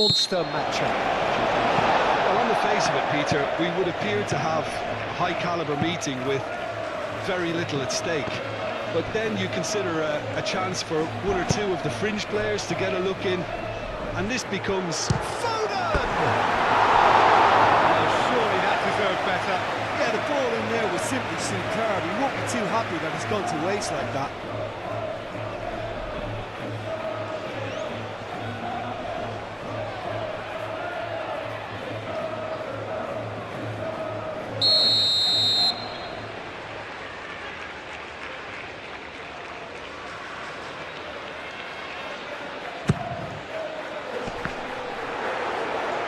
monster matchup. Well, on the face of it, Peter, we would appear to have a high-caliber meeting with very little at stake. But then you consider a chance for one or two of the fringe players to get a look in, and this becomes Foden! Well, surely that deserved better. Yeah, the ball in there was simply superb. He won't be too happy that it's gone to waste like that.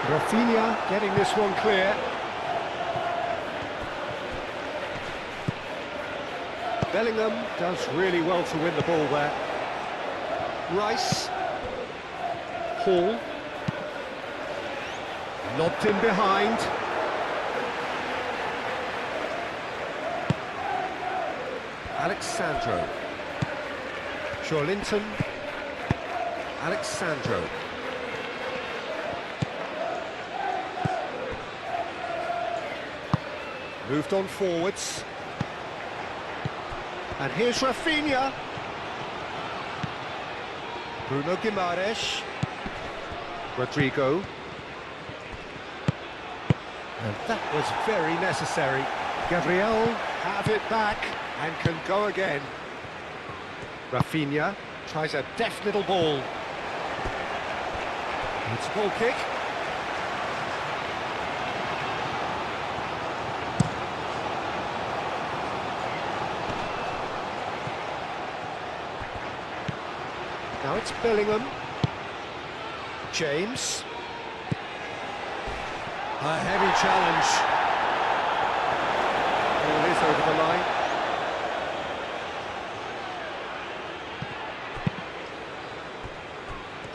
Rafinha getting this one clear. Bellingham does really well to win the ball there. Rice. Hall. Lobbed in behind. Alexandro. Joelinton. Alexandro. Moved on forwards. And here's Rafinha. Bruno Guimaraes. Rodrigo. And that was very necessary. Gabriel have it back and can go again. Rafinha tries a deft little ball. It's a ball kick. Now it's Bellingham. James. A heavy challenge. Ball is over the line.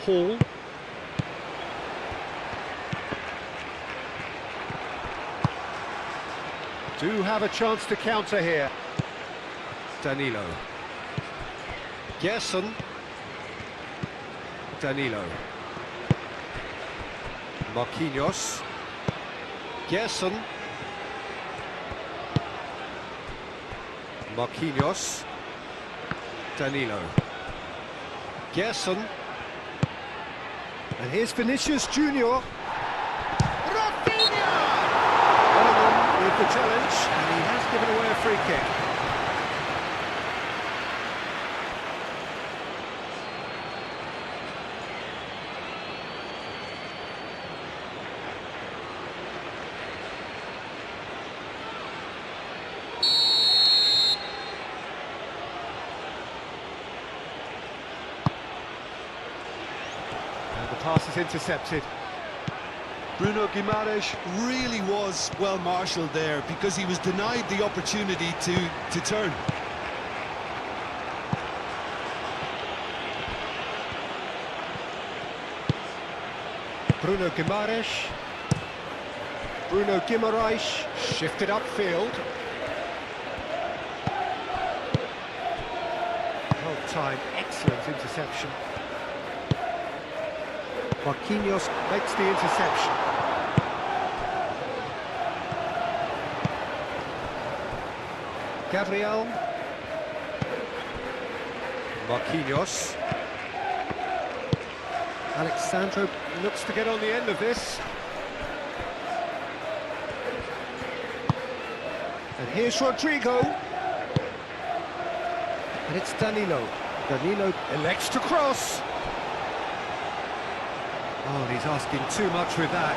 Hall. Do have a chance to counter here. Danilo. Gerson. Danilo. Marquinhos. Gerson. Marquinhos. Danilo. Gerson. And here's Vinicius Junior. Rafinha! Bellingham with the challenge, and he has given away a free kick. The pass is intercepted. Bruno Guimaraes really was well marshalled there because he was denied the opportunity to turn. Bruno Guimaraes. Bruno Guimaraes shifted upfield. Well timed, excellent interception. Marquinhos makes the interception. Gabriel. Marquinhos. Alexandro looks to get on the end of this. And here's Rodrigo. And it's Danilo. Danilo elects to cross. Oh, and he's asking too much with that.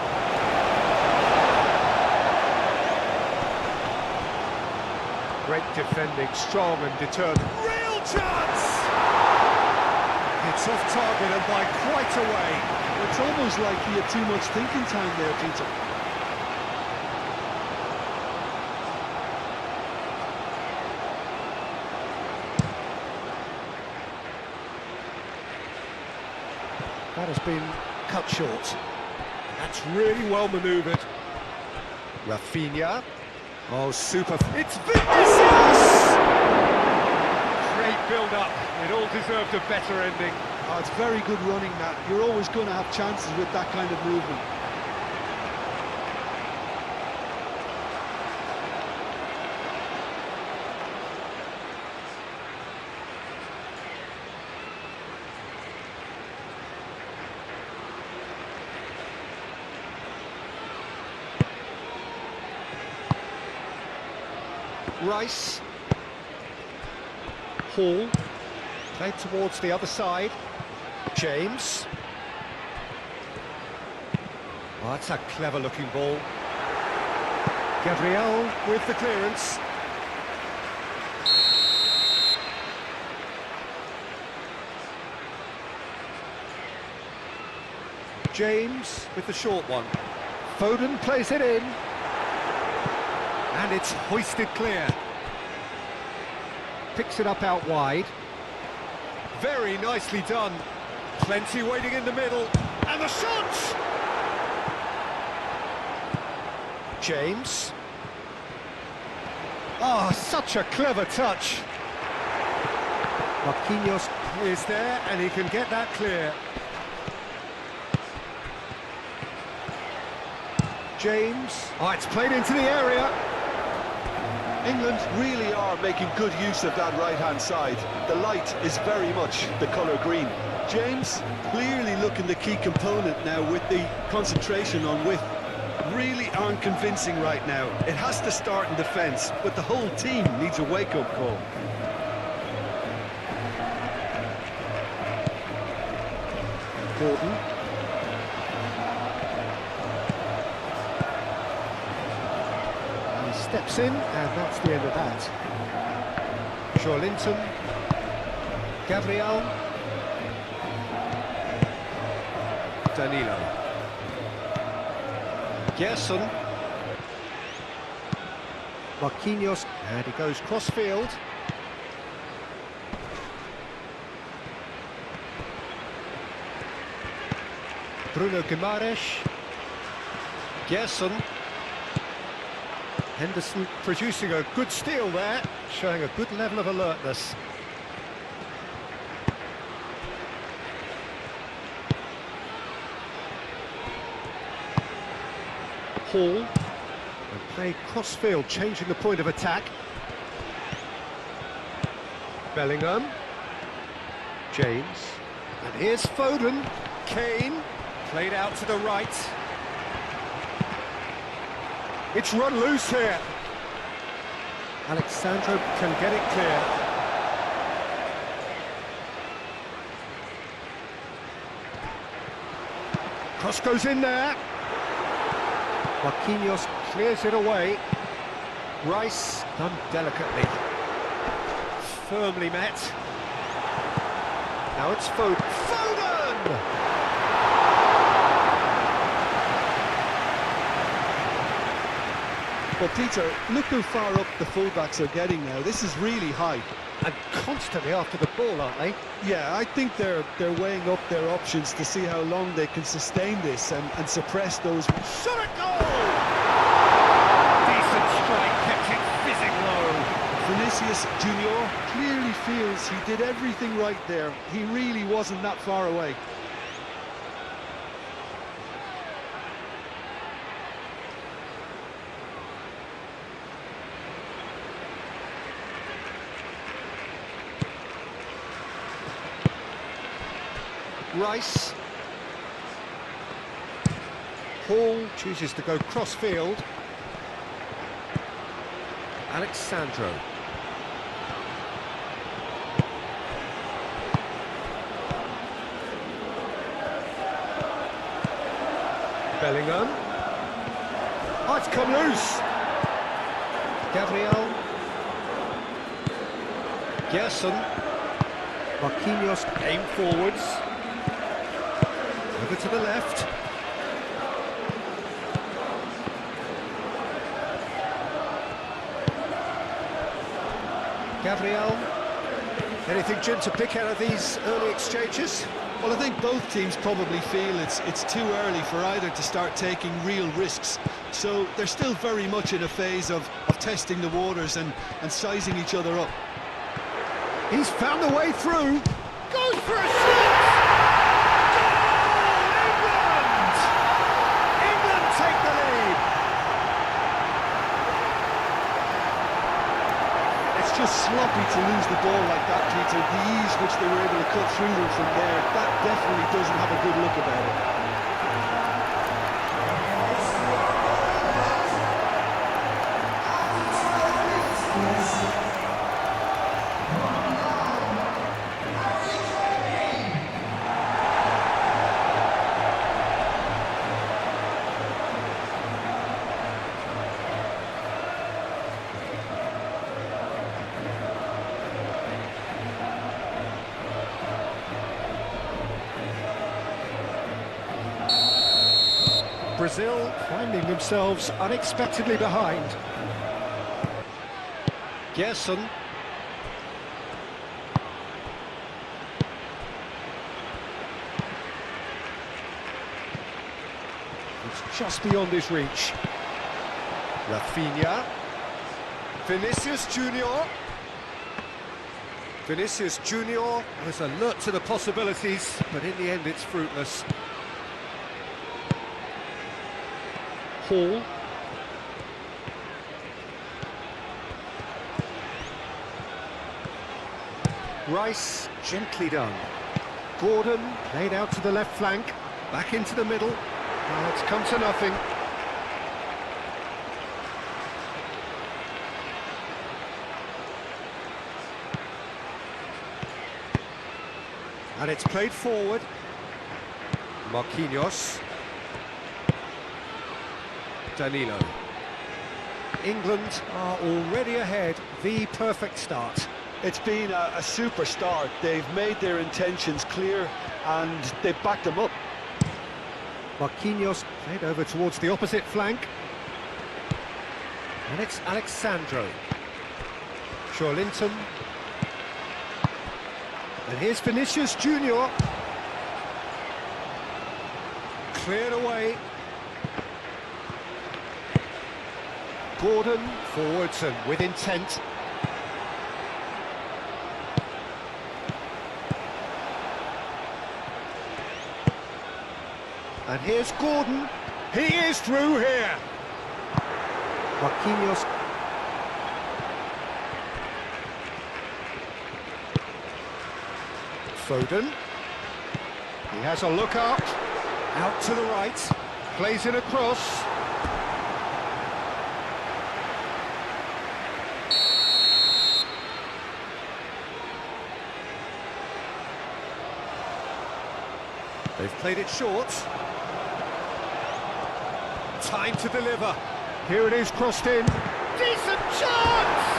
Great defending, strong and determined. Real chance! It's off target and by quite a way. It's almost like he had too much thinking time there, Peter. That has been cut short. That's really well manoeuvred. Rafinha. Oh, super. It's Vinicius! Great build-up. It all deserved a better ending. Oh, it's very good running, that. You're always going to have chances with that kind of movement. Rice. Hall. Played towards the other side. James. Oh, that's a clever-looking ball. Gabriel with the clearance. James with the short one. Foden plays it in. And it's hoisted clear. Picks it up out wide. Very nicely done. Plenty waiting in the middle. And the shot! James. Oh, such a clever touch. Marquinhos is there and he can get that clear. James. Oh, it's played into the area. England really are making good use of that right-hand side. The light is very much the colour green. James clearly looking the key component now with the concentration on width. Really aren't convincing right now. It has to start in defence, but the whole team needs a wake-up call. Gordon. Steps in, and that's the end of that. Joelinton. Gabriel. Danilo. Gerson. Marquinhos, and he goes cross-field. Bruno Guimaraes. Gerson. Henderson producing a good steal there, showing a good level of alertness. Hall, and played cross-field, changing the point of attack. Bellingham. James. And here's Foden. Kane, played out to the right. It's run loose here. Alexandro can get it clear. Cross goes in there. Marquinhos clears it away. Rice done delicately. Firmly met. Now it's Foden. Foden! Well, Peter, look how far up the fullbacks are getting now. This is really high. And constantly after the ball, aren't they? Yeah, I think they're weighing up their options to see how long they can sustain this and suppress those. Shot at goal! Decent strike, kept it fizzing low. Vinicius Junior clearly feels he did everything right there. He really wasn't that far away. Rice. Hall chooses to go cross-field. Alexandro. Bellingham. Oh, it's come loose. Gabriel. Gerson. Marquinhos aim forwards. Over to the left. Gabriel. Anything, Jim, to pick out of these early exchanges? Well, I think both teams probably feel it's too early for either to start taking real risks. So they're still very much in a phase of testing the waters and sizing each other up. He's found a way through. Goes for a shot! sloppy to lose the ball like that, Peter. The ease which they were able to cut through them from there, that definitely doesn't have a good look about it. Brazil finding themselves unexpectedly behind. Gerson. It's just beyond his reach. Rafinha. Vinicius Junior. Vinicius Junior was alert to the possibilities, but in the end it's fruitless. Hall. Rice, gently done. Gordon, played out to the left flank, back into the middle. Now it's come to nothing. And it's played forward. Marquinhos. Danilo. England are already ahead, the perfect start. It's been a super start. They've made their intentions clear and they've backed them up. Marquinhos played over towards the opposite flank. And it's Alexandro. Linton. And here's Vinicius Junior. Cleared away. Gordon forwards and with intent. And here's Gordon. He is through here. Marquinhos. Foden. He has a look up. Out to the right. Plays in a cross. They've played it short. Time to deliver. Here it is, crossed in. Decent chance!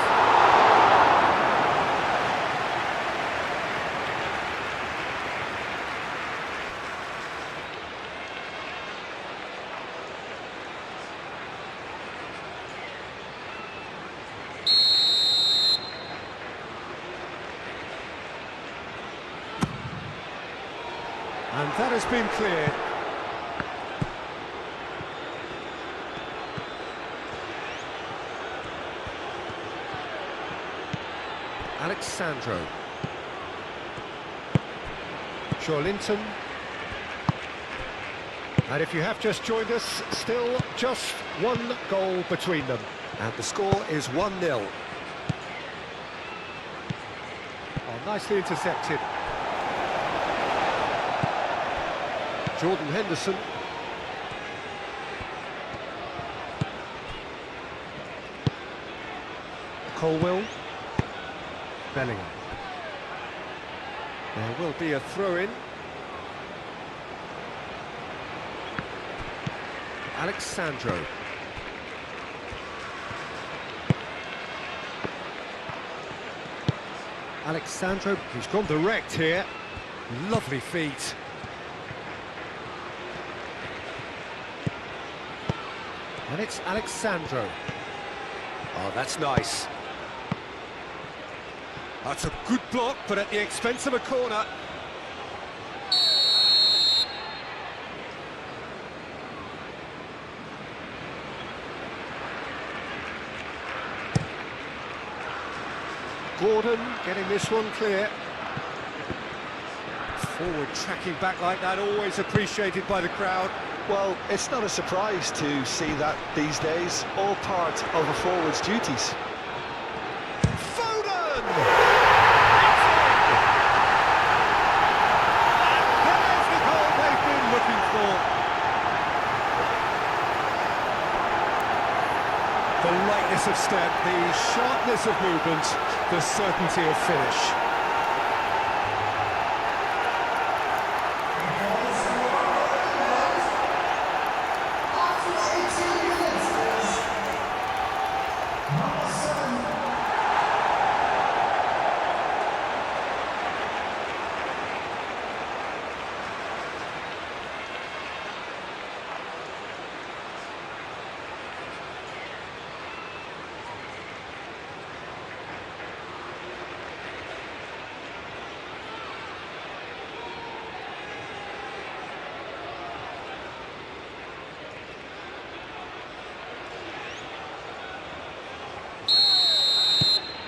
And that has been cleared. Alexandro. Linton. And if you have just joined us, still just one goal between them. And the score is 1-0. Oh, nicely intercepted. Jordan Henderson. Colwell. Bellingham. There will be a throw-in. Alexandro. Alexandro, he's gone direct here. Lovely feet. And it's Alexandro. Oh, that's nice. That's a good block, but at the expense of a corner. Gordon getting this one clear. Forward tracking back like that, always appreciated by the crowd. Well, it's not a surprise to see that these days, all part of a forward's duties. Foden! lightness of step, the sharpness of movement, the certainty of finish.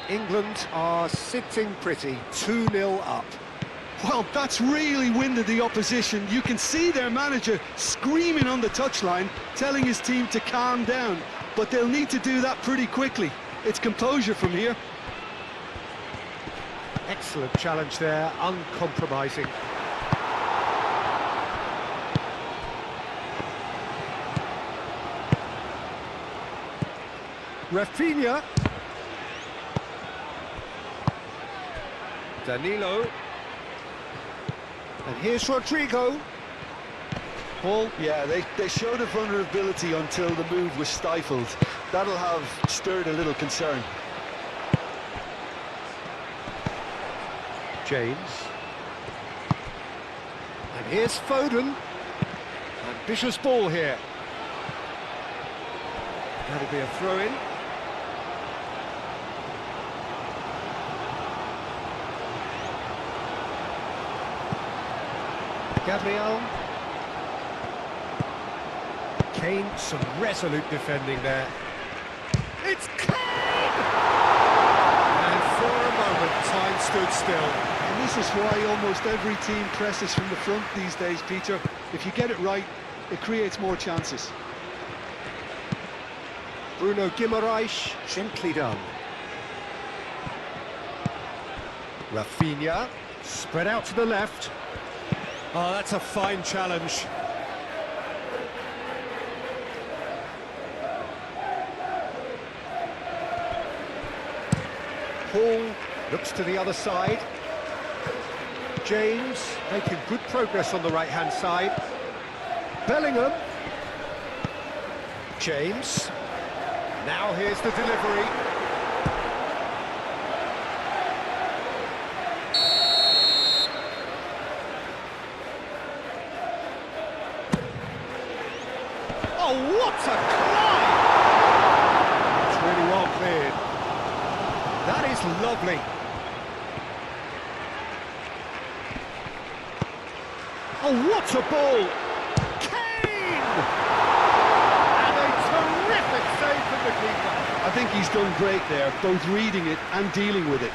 England are sitting pretty, 2-0 up. Well, that's really winded the opposition. You can see their manager screaming on the touchline, telling his team to calm down. But they'll need to do that pretty quickly. It's composure from here. Excellent challenge there, uncompromising. Rafinha. Danilo. And here's Rodrigo. Paul? Yeah, they showed a vulnerability until the move was stifled. That'll have stirred a little concern. James. And here's Foden. Ambitious ball here. That'll be a throw-in. Gabriel. Kane, some resolute defending there. It's Kane! And for a moment, time stood still. And this is why almost every team presses from the front these days, Peter. If you get it right, it creates more chances. Bruno Guimaraes, gently done. Rafinha, spread out to the left. Oh, that's a fine challenge. Paul looks to the other side. James making good progress on the right-hand side. Bellingham. James. Now here's the delivery. Oh, what a climb! It's really well cleared. That is lovely. Oh, what a ball! Kane! And a terrific save from the keeper. I think he's done great there, both reading it and dealing with it.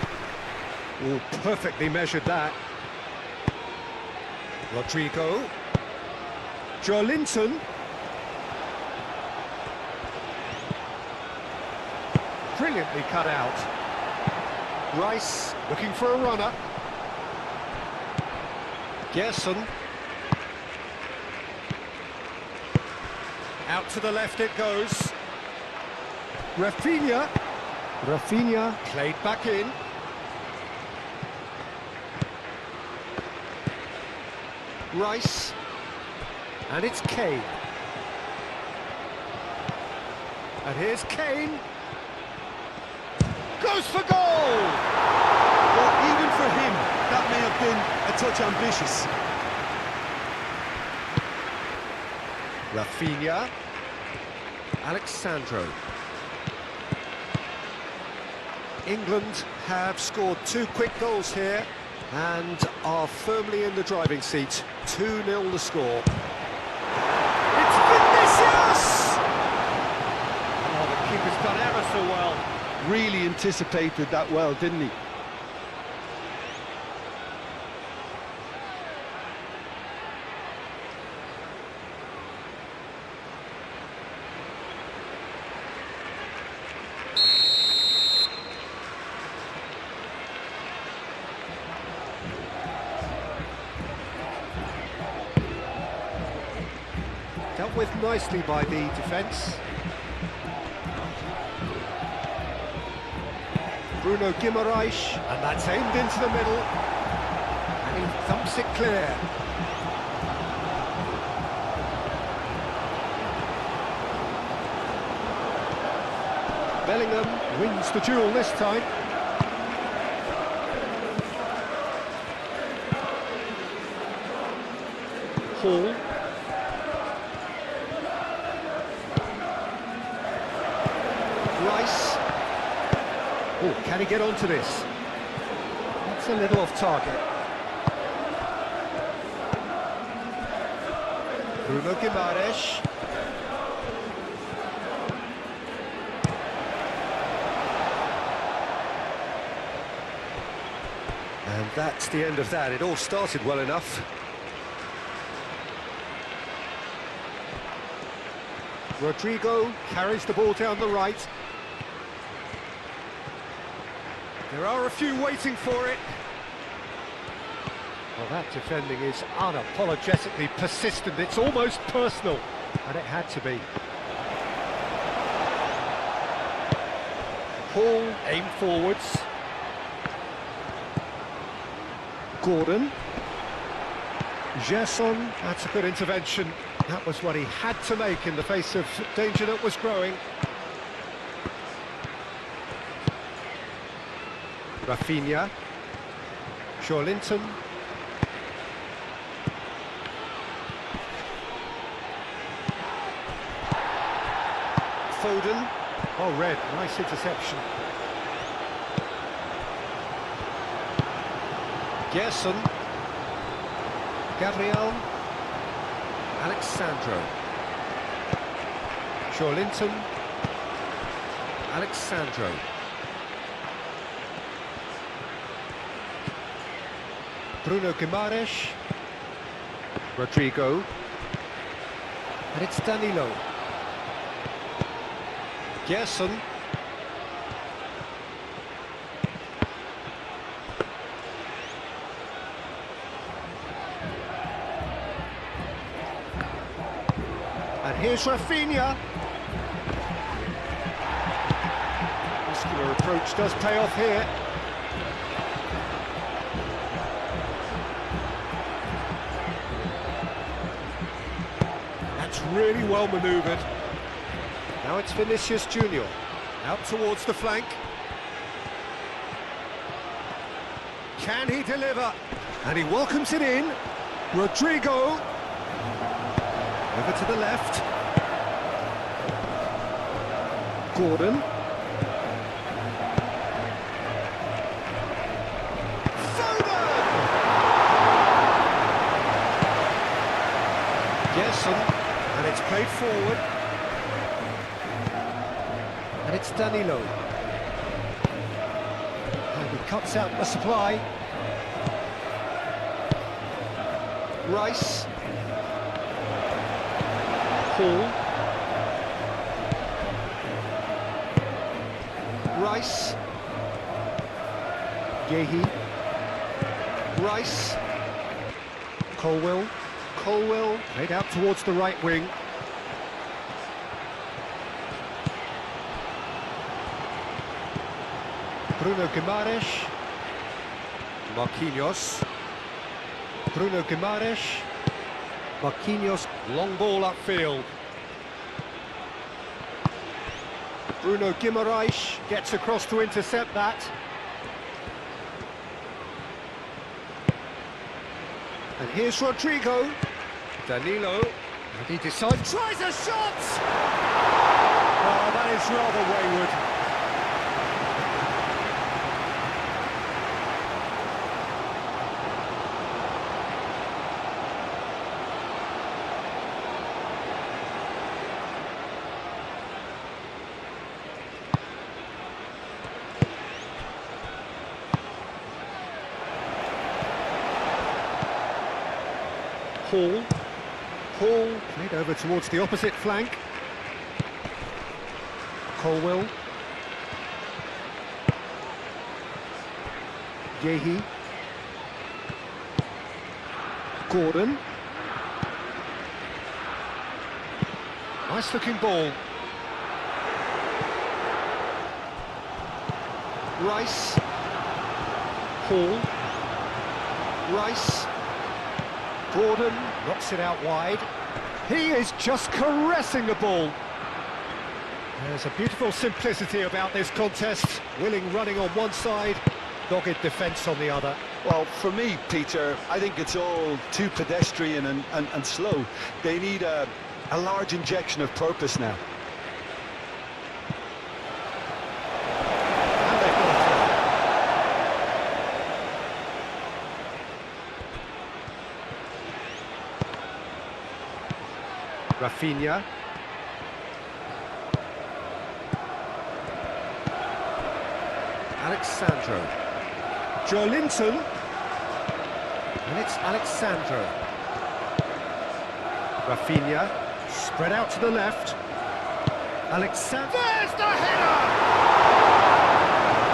Oh, perfectly measured that. Rodrigo. Joelinton. Brilliantly cut out. Rice looking for a runner. Gerson. Out to the left it goes. Rafinha. Rafinha played back in. Rice. And it's Kane. And here's Kane. Goes for goal! Well, even for him, that may have been a touch ambitious. Rafinha. Alexandro. England have scored 2 quick goals here and are firmly in the driving seat. 2-0 the score. It's Vinicius! Oh, the keeper's done ever so well. Really anticipated that well, didn't he? Dealt with nicely by the defence. Bruno Guimaraes, and that's aimed into the middle, and he thumps it clear. Bellingham wins the duel this time. Hall. Rice. Oh, can he get onto this? That's a little off target. Bruno Guimaraes. And that's the end of that. It all started well enough. Rodrigo carries the ball down the right. There are a few waiting for it. Well, that defending is unapologetically persistent. It's almost personal, and it had to be. Hall aimed forwards. Gordon. Gerson, that's a good intervention. That was what he had to make in the face of danger that was growing. Rafinha. Linton. Foden. Oh, red. Nice interception. Gerson. Gabriel. Alexandro. Linton. Alexandro. Bruno Guimaraes. Rodrigo. And it's Danilo. Gerson. And here's Rafinha. Muscular approach does pay off here. That's really well manoeuvred. Now it's Vinicius Junior, out towards the flank. Can he deliver? And he welcomes it in. Rodrigo. Over to the left. Gordon. Foden! Gerson. And it's played forward. And it's Danilo. And he cuts out the supply. Rice. Hall. Rice. Yehi. Rice. Colwill. Colwill played out towards the right wing. Bruno Guimaraes. Marquinhos. Bruno Guimaraes. Marquinhos, long ball upfield. Bruno Guimaraes gets across to intercept that. And here's Rodrigo. Danilo. And he decides, tries a shot! Oh, that is rather wayward. Hall. Hall played over towards the opposite flank. Colwill. Yehi. Gordon. Nice looking ball. Rice. Hall. Rice. Gordon knocks it out wide. He is just caressing the ball. There's a beautiful simplicity about this contest. Willing running on one side, dogged defence on the other. Well, for me, Peter, I think it's all too pedestrian and slow. They need a large injection of purpose now. And they've got a throw. Rafinha. Alexandro. Joelinton. And it's Alexandro. Rafinha. Spread out to the left. Alexandro. There's the header!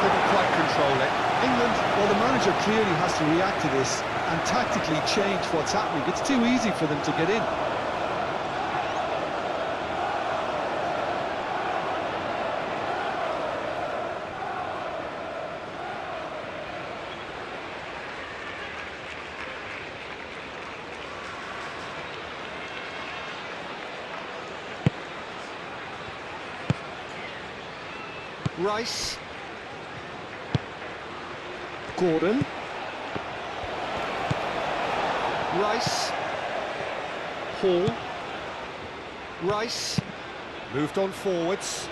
Couldn't quite control it. England, well, the manager clearly has to react to this and tactically change what's happening. It's too easy for them to get in. Rice. Gordon. Rice. Hall. Rice. Moved on forwards.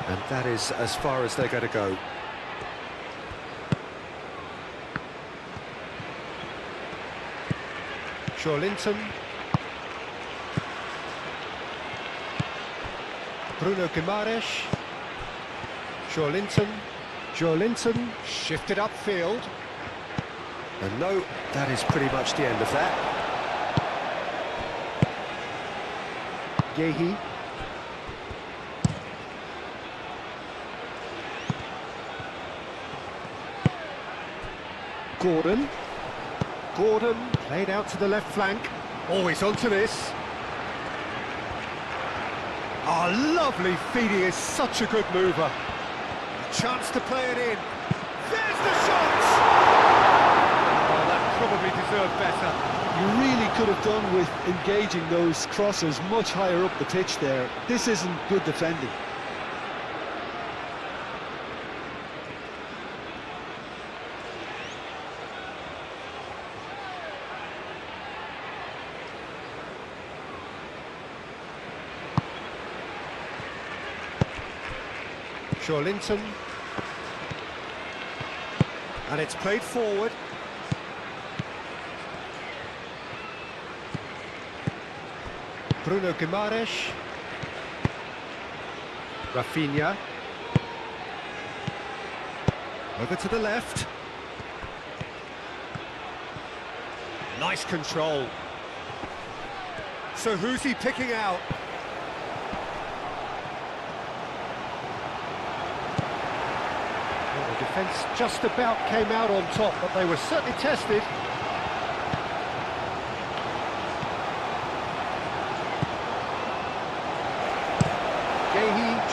And that is as far as they're going to go. Joelinton. Bruno Guimaraes. Joelinton shifted upfield. And no, that is pretty much the end of that. Yehi. Gordon played out to the left flank. Always onto this. Oh, lovely feed. He is such a good mover. Chance to play it in. There's the shot! Oh, that probably deserved better. You really could have done with engaging those crossers much higher up the pitch there. This isn't good defending. Joelinton. And it's played forward. Bruno Guimaraes. Rafinha. Over to the left. Nice control. So who's he picking out? Well, the defence just about came out on top, but they were certainly tested.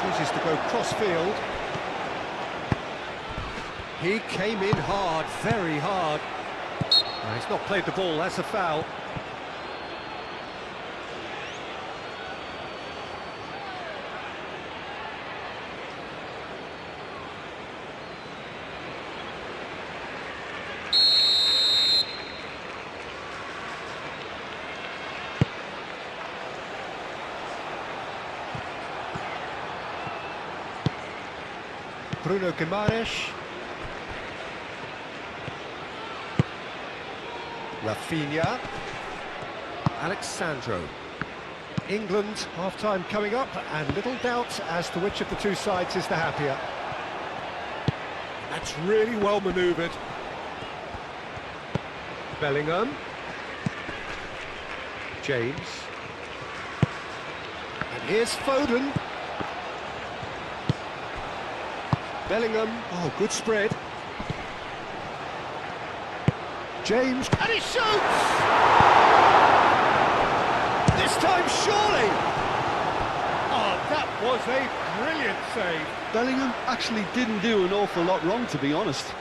Chooses to go cross-field. He came in hard, very hard. No, he's not played the ball, that's a foul. Bruno Guimaraes. Rafinha. Alexandro. England, half-time coming up, and little doubt as to which of the two sides is the happier. That's really well manoeuvred. Bellingham. James. And here's Foden. Bellingham, oh, good spread. James, and he shoots! This time, surely! Oh, That was a brilliant save. Bellingham actually didn't do an awful lot wrong, to be honest.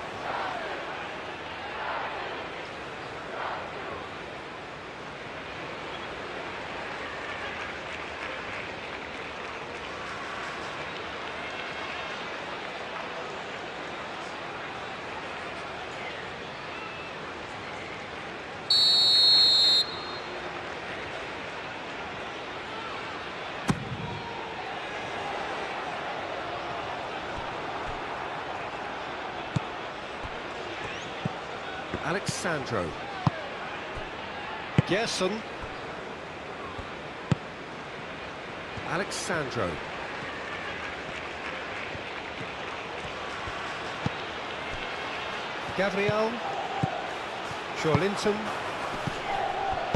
Alexandro. Gerson. Alexandro. Gabriel. Linton.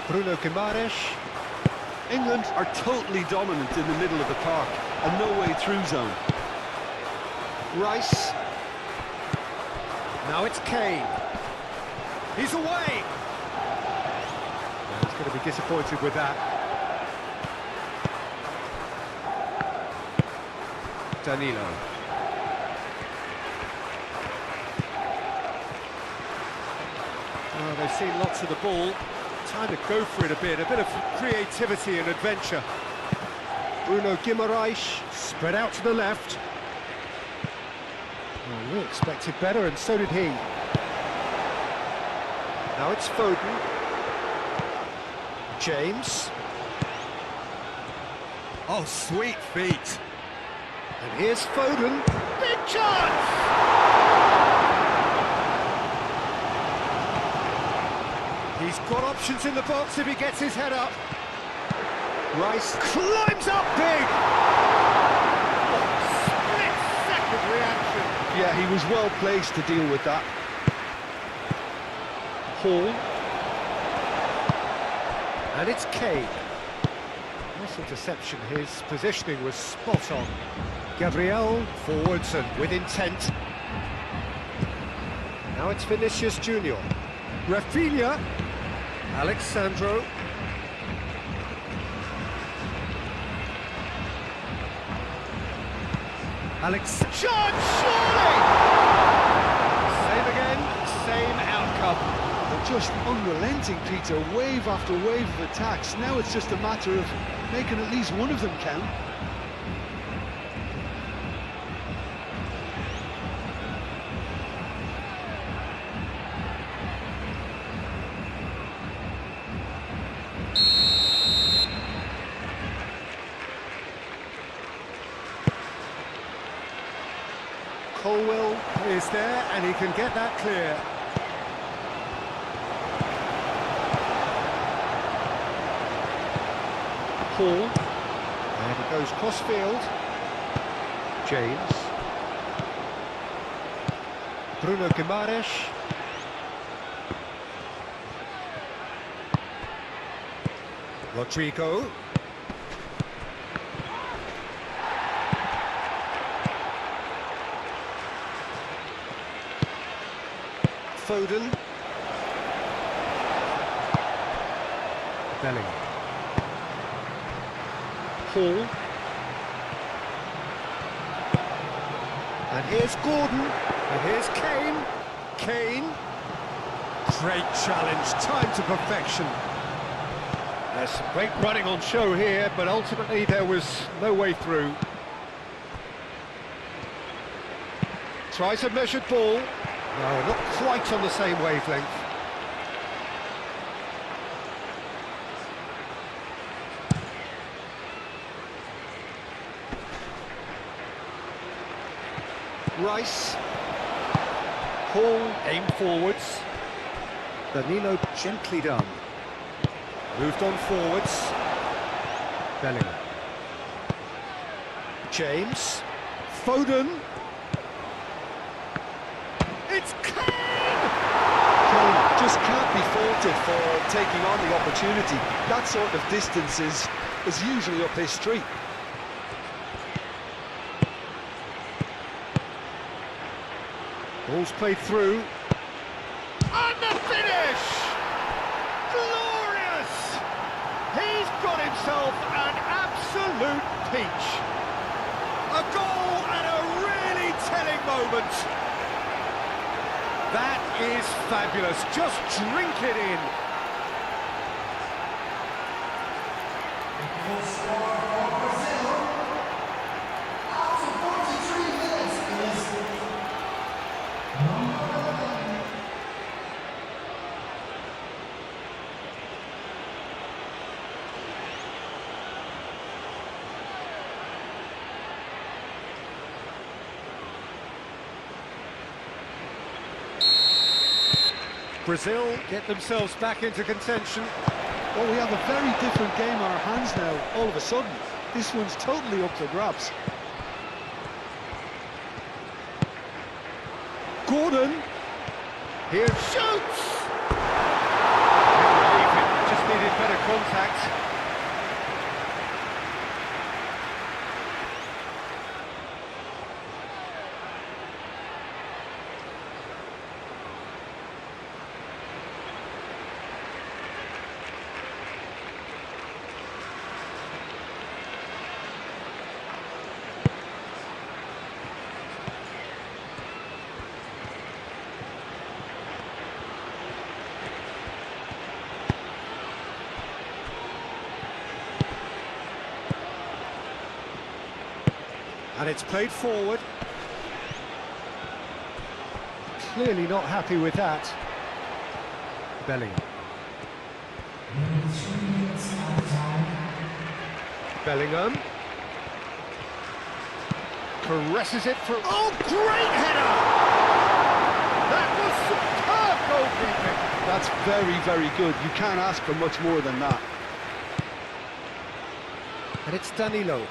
Bruno Guimaraes. England are totally dominant in the middle of the park, and no way through zone. Rice. Now it's Kane. He's away! He's going to be disappointed with that. Danilo. Oh, they've seen lots of the ball. Time to go for it a bit of creativity and adventure. Bruno Guimaraes spread out to the left. Oh, we expected better, and so did he. Now it's Foden. James. Oh, sweet feet. And here's Foden. Big chance! He's got options in the box if he gets his head up. Rice climbs up big! Split-second reaction. Yeah, he was well placed to deal with that. Hall. And it's Kane. Nice interception, his positioning was spot on. Gabriel forwards and with intent. Now it's Vinicius Junior. Rafinha. Alexandro. Shot, surely! Same again, same outcome. They're just unrelenting, Peter, wave after wave of attacks. Now it's just a matter of making at least one of them count. Colwell is there, and he can get that clear. Hall. And it goes cross-field. James. Bruno Guimaraes. Rodrigo. Foden. Bellingham. Hall. And here's Gordon. And here's Kane. Kane. Great challenge. Time to perfection. There's some great running on show here, but ultimately there was no way through. Tries a measured ball. No, not quite on the same wavelength. Rice. Hall, aim forwards. Danilo gently done. Moved on forwards. Bellingham. James. Foden. It's Kane! Kane just can't be faulted for taking on the opportunity. That sort of distance is usually up his street. Ball's played through. And the finish! Glorious! He's got himself an absolute peach. moment. That is fabulous. Just drink it in. Brazil get themselves back into contention. Well, we have a very different game on our hands now, all of a sudden. This one's totally up for grabs. Gordon! Here shoots! Just needed better contact. And it's played forward. Clearly not happy with that. Bellingham. Bellingham. Caresses it for... Oh, great header! That was superb goalkeeping. That's very, very good. You can't ask for much more than that. And it's Danilo.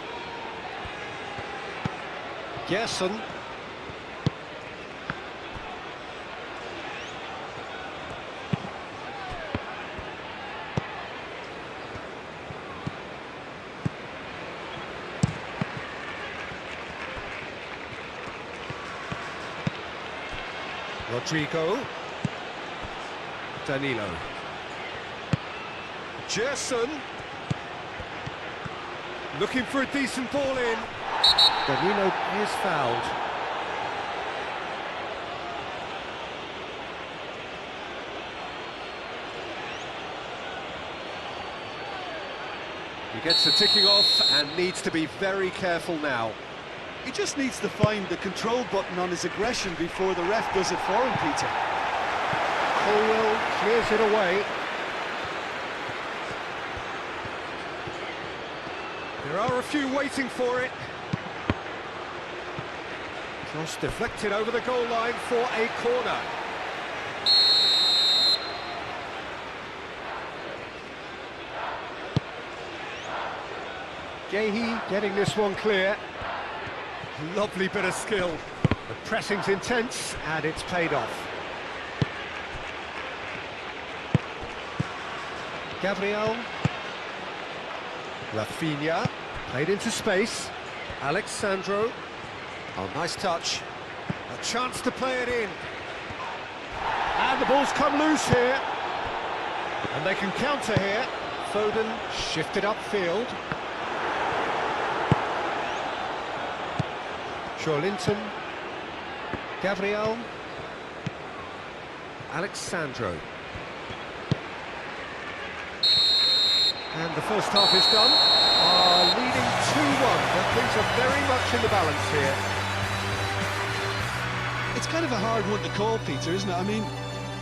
Gerson. Rodrigo. Danilo. Gerson. Looking for a decent ball in. Danilo is fouled. He gets the ticking off and needs to be very careful now. He just needs to find the control button on his aggression before the ref does it for him, Peter. Colwell clears it away. There are a few waiting for it. Cross deflected over the goal line for a corner. Gehi getting this one clear. Lovely bit of skill. The pressing's intense and it's paid off. Gabriel. Rafinha. Played into space. Alexandro. Oh, nice touch. A chance to play it in. And the ball's come loose here. And they can counter here. Foden shifted upfield. Linton. Gabriel. Alexandro. And the first half is done. Leading 2-1, but things are very much in the balance here. It's kind of a hard one to call, Peter, isn't it? I mean,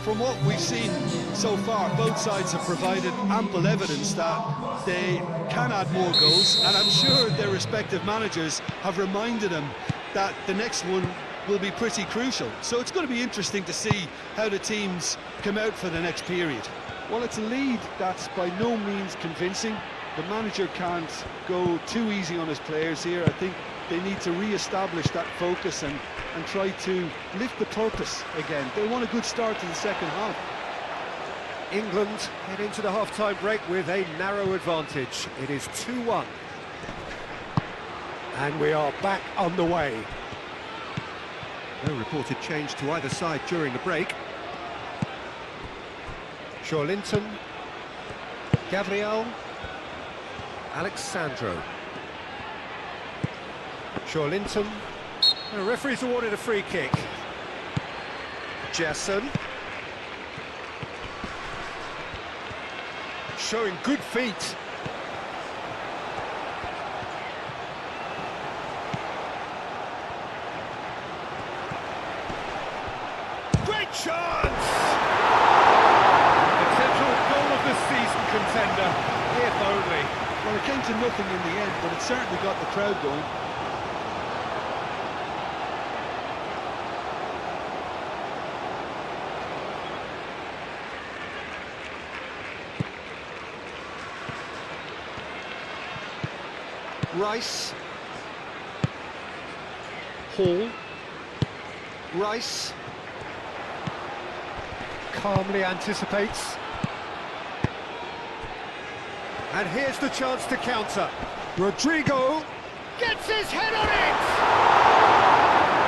from what we've seen so far, both sides have provided ample evidence that they can add more goals, and I'm sure their respective managers have reminded them that the next one will be pretty crucial. So it's going to be interesting to see how the teams come out for the next period. Well, it's a lead that's by no means convincing. The manager can't go too easy on his players here. I think they need to re-establish that focus and try to lift the purpose again. They want a good start to the second half. England head into the half-time break with a narrow advantage. It is 2-1. And we are back on the way. No reported change to either side during the break. Linton. Gabriel. Alexandro. Linton. The referee's awarded a free kick. Jason. Showing good feet. Great chance! Potential goal of the season contender, if only. Well, it came to nothing in the end, but it certainly got the crowd going. Rice. Hall. Rice. Calmly anticipates. And here's the chance to counter. Rodrigo gets his head on it!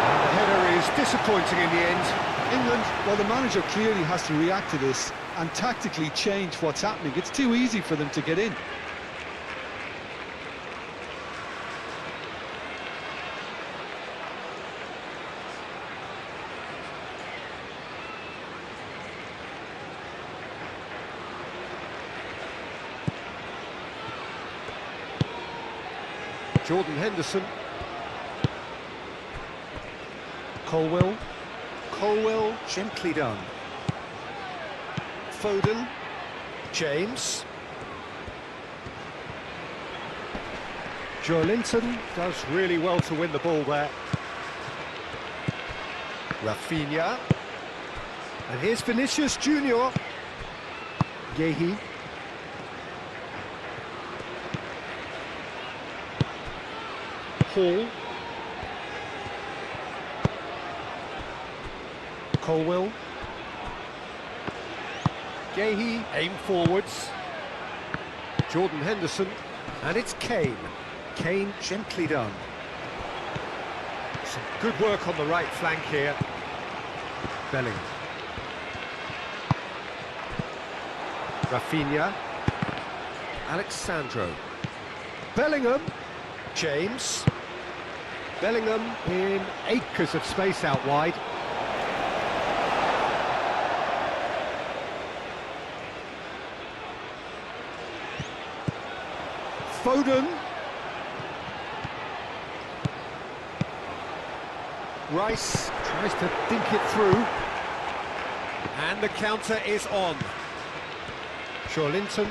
And the header is disappointing in the end. England, well, the manager clearly has to react to this and tactically change what's happening. It's too easy for them to get in. Jordan Henderson. Colwell. Colwell, gently done. Foden. James. Joelinton does really well to win the ball there. Rafinha. And here's Vinicius Junior. Yehi. Hall. Colwell. Yehi, aim forwards. Jordan Henderson. And it's Kane. Kane, gently done. Some good work on the right flank here. Bellingham. Rafinha. Alexandro. Bellingham. James. Bellingham in acres of space out wide. Foden. Rice tries to think it through. And the counter is on. Joelinton.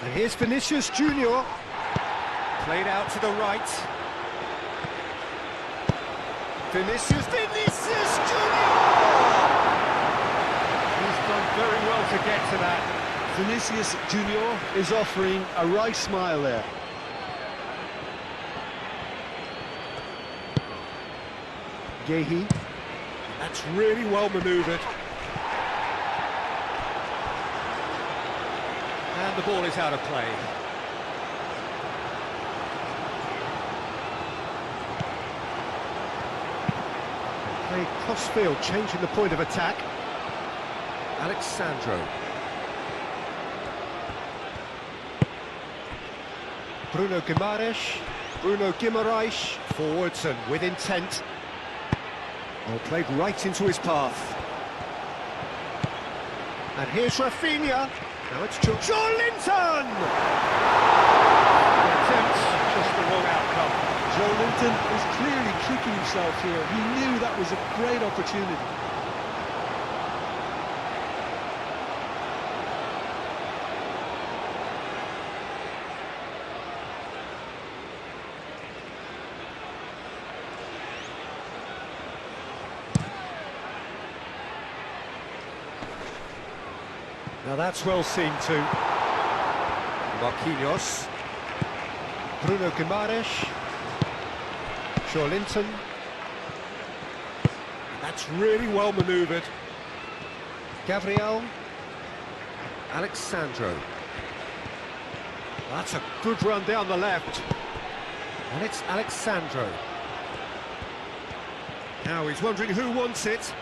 And here's Vinicius Junior. Played out to the right. Vinicius Junior! He's done very well to get to that. Vinicius Junior is offering a right smile there. Yehi. That's really well manoeuvred. And the ball is out of play. Play cross-field, changing the point of attack. Alexandro. Bruno Guimaraes, forwards and with intent. Well, played right into his path. And here's Rafinha. Now it's Joelinton! The attempt, just the wrong outcome. Joelinton is clearly kicking himself here. He knew that was a great opportunity. Now that's well seen too. Marquinhos. Bruno Guimaraes. Joelinton. That's really well manoeuvred. Gabriel. Alexandro. That's a good run down the left. And it's Alexandro. Now he's wondering who wants it.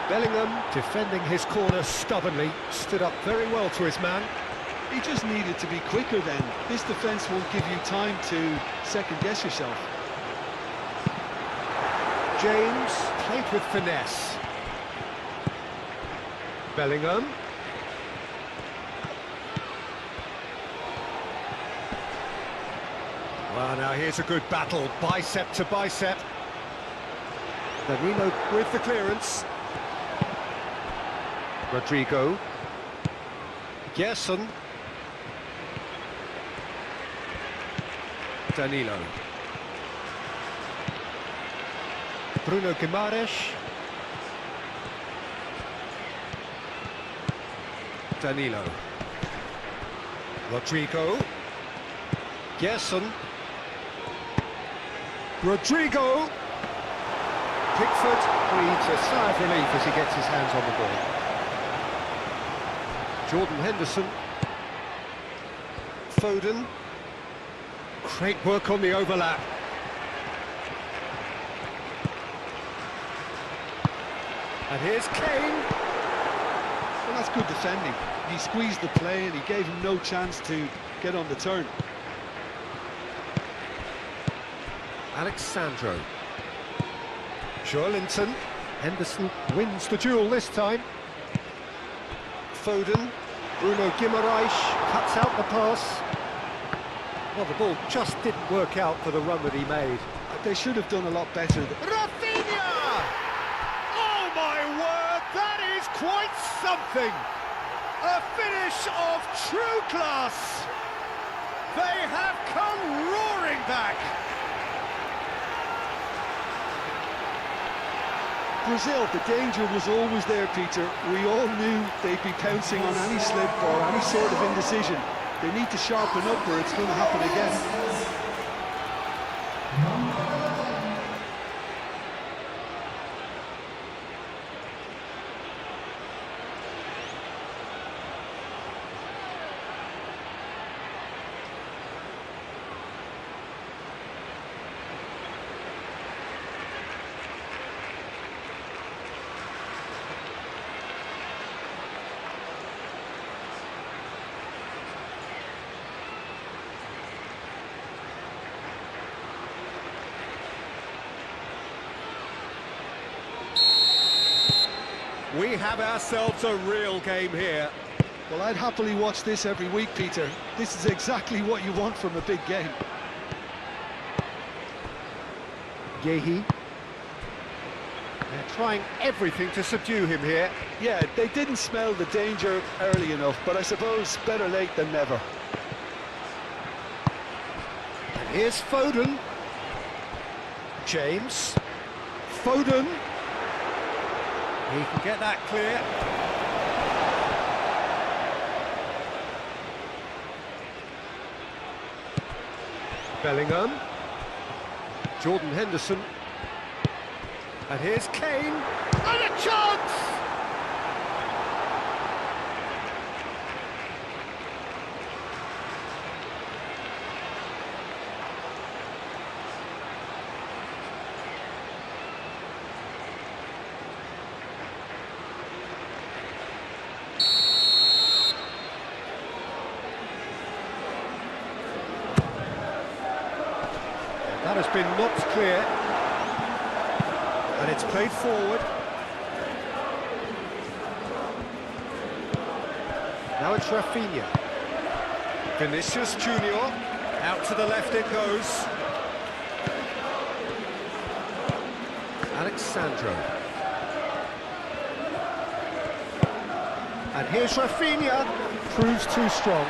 Bellingham, defending his corner stubbornly, stood up very well to his man. He just needed to be quicker then. This defence won't give you time to second-guess yourself. James played with finesse. Bellingham. Well, now here's a good battle, bicep to bicep. Danilo with the clearance. Rodrigo. Gerson. Danilo. Bruno Guimaraes. Danilo. Rodrigo. Gerson. Rodrigo. Pickford breathes a sigh of relief as he gets his hands on the ball. Jordan Henderson. Foden. Great work on the overlap. And here's Kane. Well, that's good defending. He squeezed the play and he gave him no chance to get on the turn. Alexandro. Joelinton. Henderson wins the duel this time. Foden. Bruno Guimaraes cuts out the pass. Well, the ball just didn't work out for the run that he made. They should have done a lot better. Rafinha! Oh my word, that is quite something! A finish of true class! They have come roaring back! Brazil, the danger was always there, Peter. We all knew they'd be pouncing on any slip or any sort of indecision. They need to sharpen up or it's going to happen again. We have ourselves a real game here. Well, I'd happily watch this every week, Peter. This is exactly what you want from a big game. Yehi. They're trying everything to subdue him here. Yeah, they didn't smell the danger early enough, but I suppose better late than never. And here's Foden. James. Foden. He can get that clear. Bellingham. Jordan Henderson. And here's Kane. And a chance! That has been knocked clear, and it's played forward. Now it's Rafinha. Vinicius Junior, out to the left it goes. Alexandro. And here's Rafinha, proves too strong.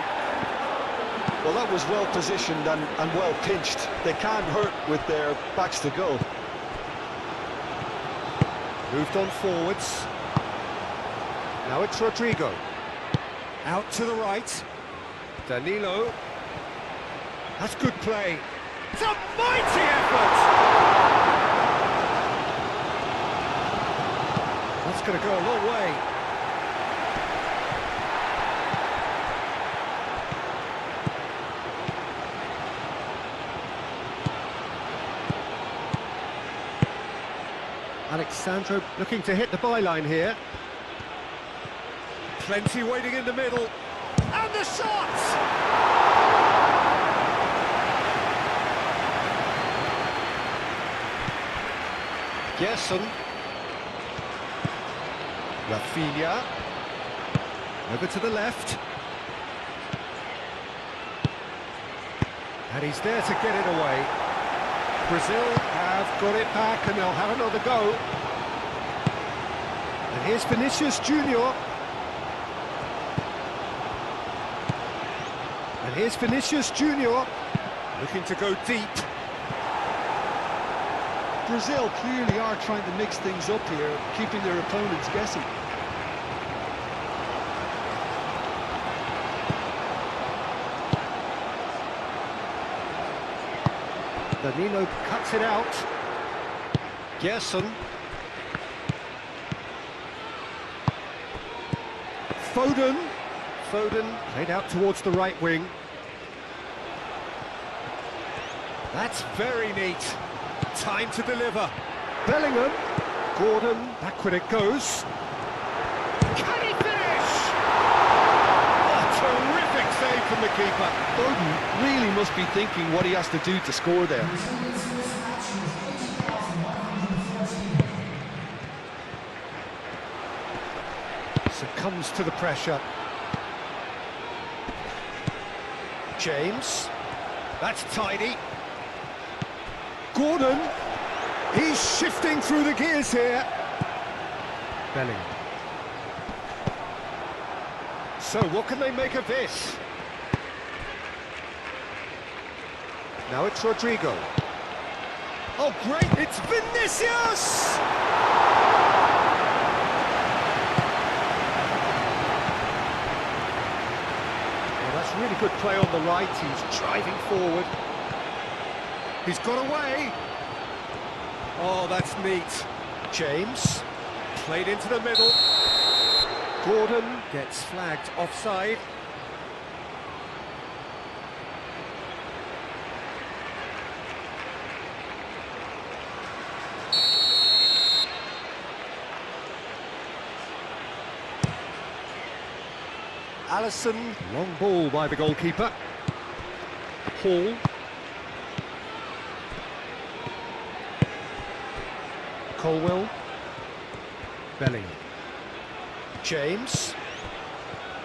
Well, that was well positioned and well pinched. They can't hurt with their backs to goal. Moved on forwards. Now it's Rodrigo. Out to the right. Danilo. That's good play. It's a mighty effort! That's going to go a long way. Alexandro looking to hit the byline here. Plenty waiting in the middle. And the shot! Gerson. Rafinha. Over to the left. And he's there to get it away. Brazil have got it back and they'll have another go. And here's Vinicius Junior. And here's Vinicius Junior, looking to go deep. Brazil clearly are trying to mix things up here, keeping their opponents guessing. Danilo cuts it out. Gerson. Foden. Foden played out towards the right wing. That's very neat. Time to deliver. Bellingham. Gordon. Backward it goes. Can he finish? A terrific save from the keeper. Foden really must be thinking what he has to do to score there. Succumbs to the pressure. James. That's tidy. Gordon. He's shifting through the gears here. Bellingham. So what can they make of this? Now it's Rodrigo. Oh great, it's Vinicius! Really good play on the right, he's driving forward. He's got away. Oh, that's neat. James, played into the middle. Gordon gets flagged offside. Alisson, long ball by the goalkeeper. Hall. Colwell. Bellingham. James.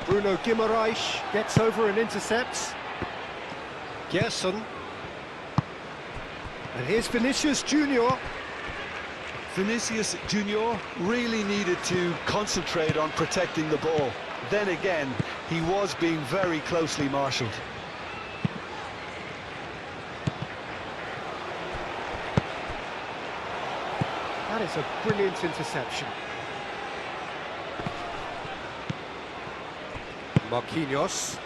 Bruno Guimaraes gets over and intercepts. Gerson. And here's Vinicius Junior. Vinicius Junior really needed to concentrate on protecting the ball. Then again, he was being very closely marshalled. That is a brilliant interception. Marquinhos.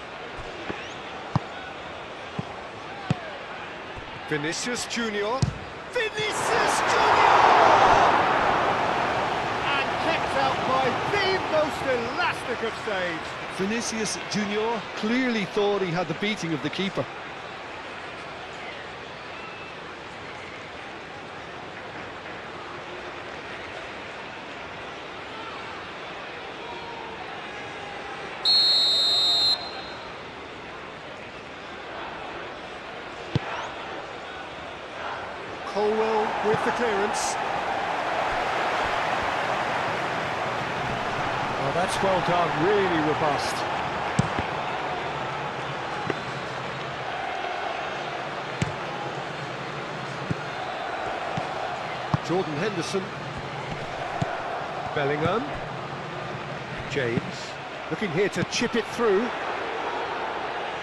Vinicius Junior. Vinicius Junior! And kept out by the most elastic of saves. Vinicius Junior clearly thought he had the beating of the keeper. Colwell with the clearance. Oh, that's well done, really robust. Jordan Henderson. Bellingham. James. Looking here to chip it through.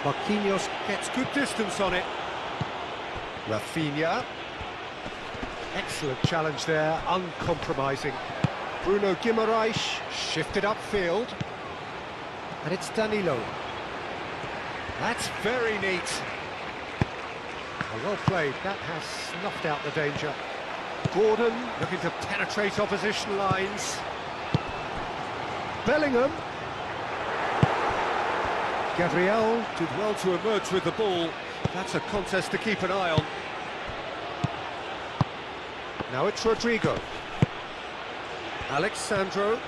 Marquinhos gets good distance on it. Rafinha. Excellent challenge there, uncompromising. Bruno Guimaraes shifted upfield. And it's Danilo. That's very neat. Well played, that has snuffed out the danger. Gordon looking to penetrate opposition lines. Bellingham. Gabriel did well to emerge with the ball. That's a contest to keep an eye on. Now it's Rodrigo. Alexandro,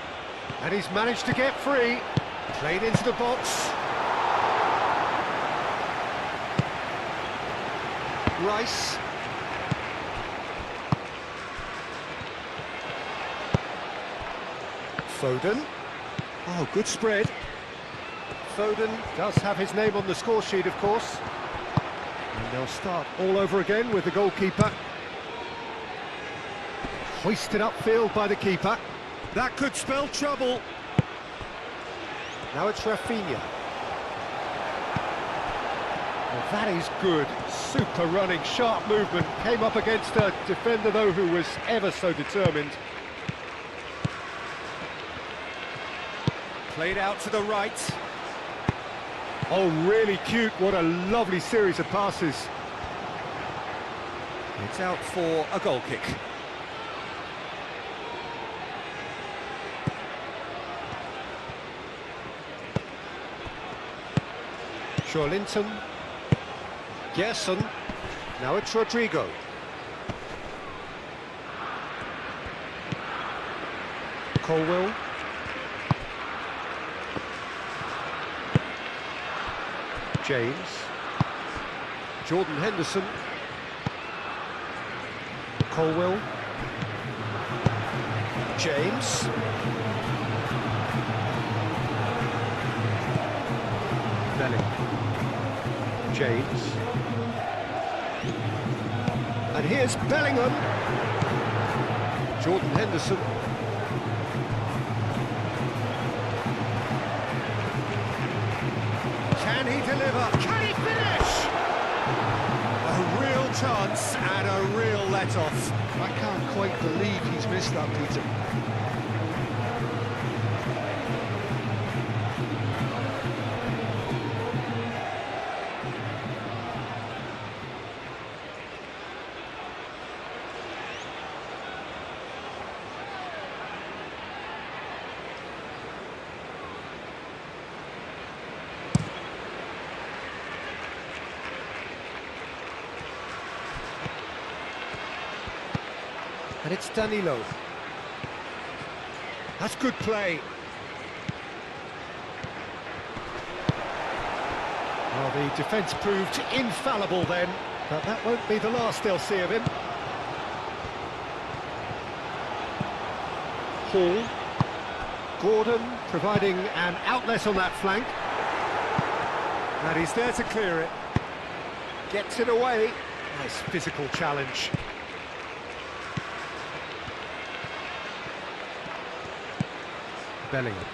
and he's managed to get free. Played into the box. Rice. Foden. Oh, good spread. Foden does have his name on the score sheet, of course. And they'll start all over again with the goalkeeper. Hoisted upfield by the keeper. That could spell trouble. Now it's Rafinha. Well, that is good. Super running, sharp movement. Came up against a defender, though, who was ever so determined. Played out to the right. Oh, really cute. What a lovely series of passes. It's out for a goal kick. Linton. Gerson. Now it's Rodrigo. Colwell. James. Jordan Henderson. Colwell. James. Bellingham. James. And here's Bellingham. Jordan Henderson. Can he deliver? Can he finish? A real chance and a real let-off. I can't quite believe he's missed that, Peter. And it's Danilo. That's good play. Well, the defence proved infallible then, but that won't be the last they'll see of him. Hall. Gordon providing an outlet on that flank. And he's there to clear it. Gets it away. Nice physical challenge. Bellingham.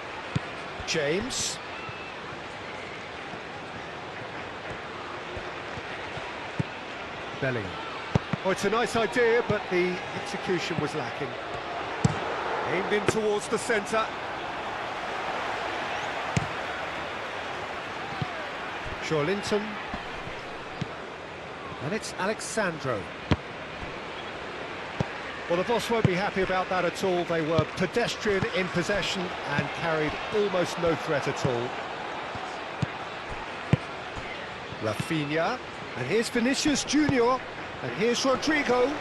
James. Bellingham. Oh, it's a nice idea, but the execution was lacking. Aimed in towards the centre. Linton. And it's Alexandro. Well, the boss won't be happy about that at all. They were pedestrian in possession and carried almost no threat at all. Rafinha. And here's Vinicius Junior. And here's Rodrigo.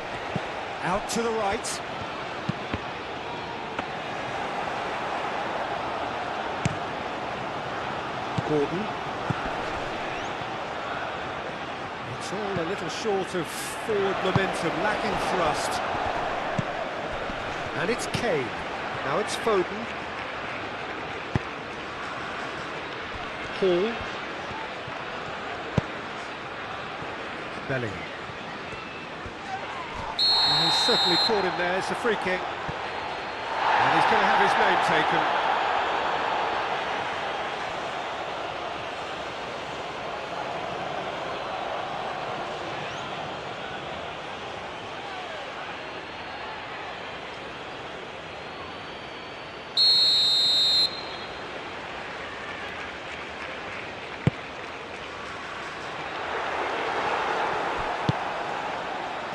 Out to the right. Gordon. It's all a little short of forward momentum, lacking thrust. And it's Kane. Now it's Foden. Hall. Bellingham. And he's certainly caught him there. It's a free kick. And he's going to have his name taken.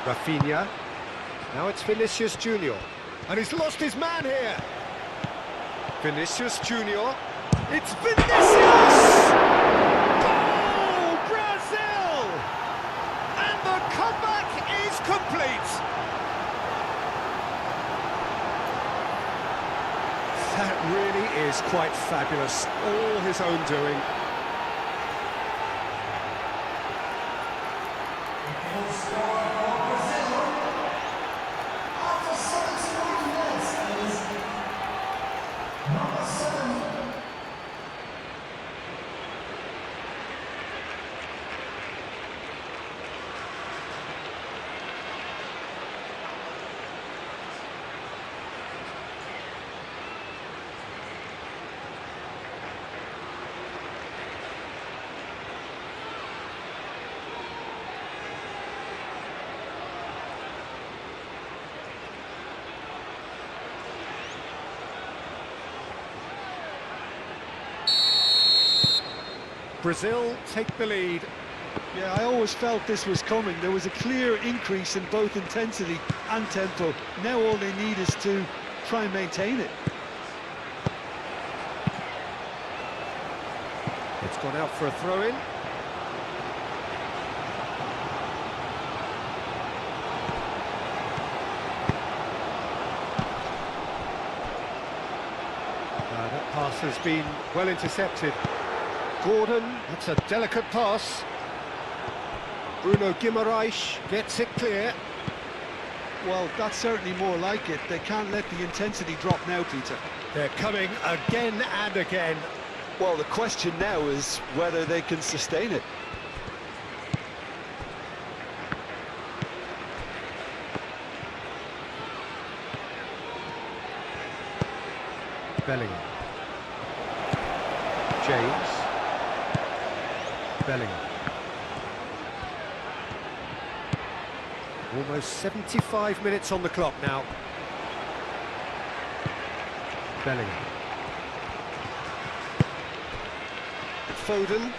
Rafinha. Now it's Vinicius Junior. And he's lost his man here. Vinicius Junior. It's Vinicius! Goal, Brazil! And the comeback is complete. really is quite fabulous. All his own doing. Brazil take the lead. Yeah, I always felt this was coming. There was a clear increase in both intensity and tempo. Now all they need is to try and maintain it. It's gone out for a throw-in. That pass has been well intercepted. Gordon, that's a delicate pass. Bruno Guimaraes gets it clear. Well, that's certainly more like it. They can't let the intensity drop now, Peter. They're coming again and again. Well, the question now is whether they can sustain it. Bellingham. James. Bellingham. Almost 75 minutes on the clock now. Bellingham. Foden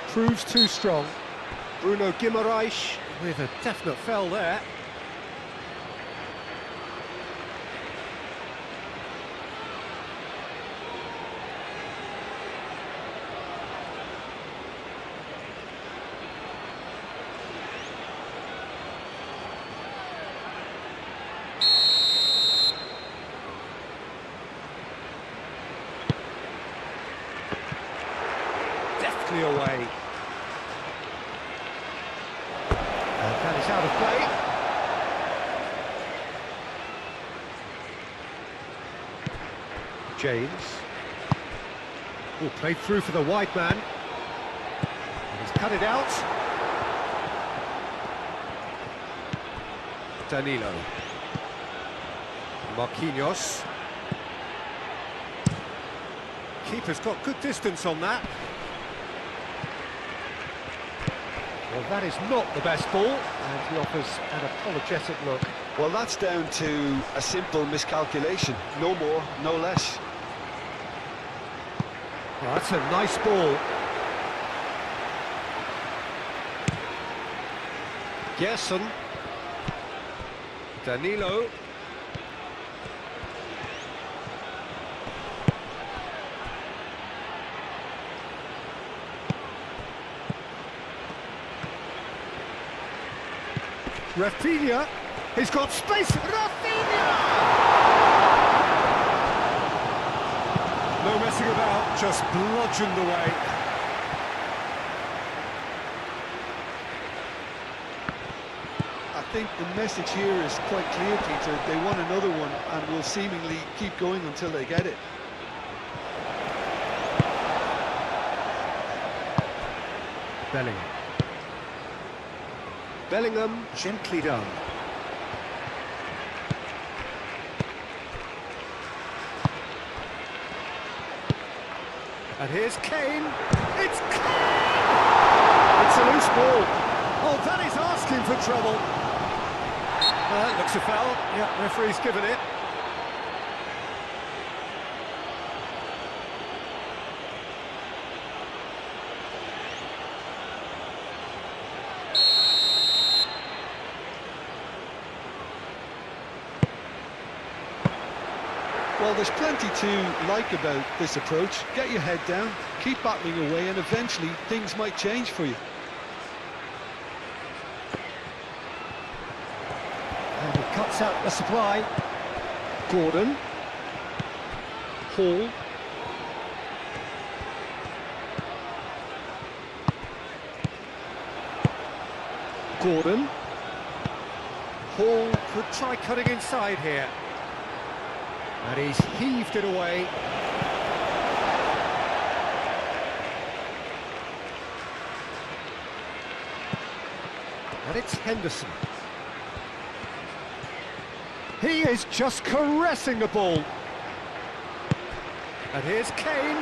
proves too strong. Bruno Guimaraes with a definite foul there. Away. And that is out of play. James. Oh, played through for the wide man. And he's cut it out. Danilo. Marquinhos. Keeper's got good distance on that. Well, that is not the best ball, and he offers an apologetic look. Well, that's down to a simple miscalculation. No more, no less. Well, that's a nice ball. Gerson. Danilo. Rafinha, he's got space. Rafinha! No messing about, just bludgeoned away. I think the message here is quite clear, Peter. They want another one and will seemingly keep going until they get it. Bellingham. Bellingham, gently done. And here's Kane. It's Kane! It's a loose ball. Oh, that is asking for trouble. Looks a foul. Yeah, referee's given it. Well, there's plenty to like about this approach. Get your head down, keep battling away, and eventually things might change for you. And he cuts out the supply. Gordon. Hall. Gordon. Hall could try cutting inside here. And he's heaved it away. And it's Henderson. He is just caressing the ball. And here's Kane.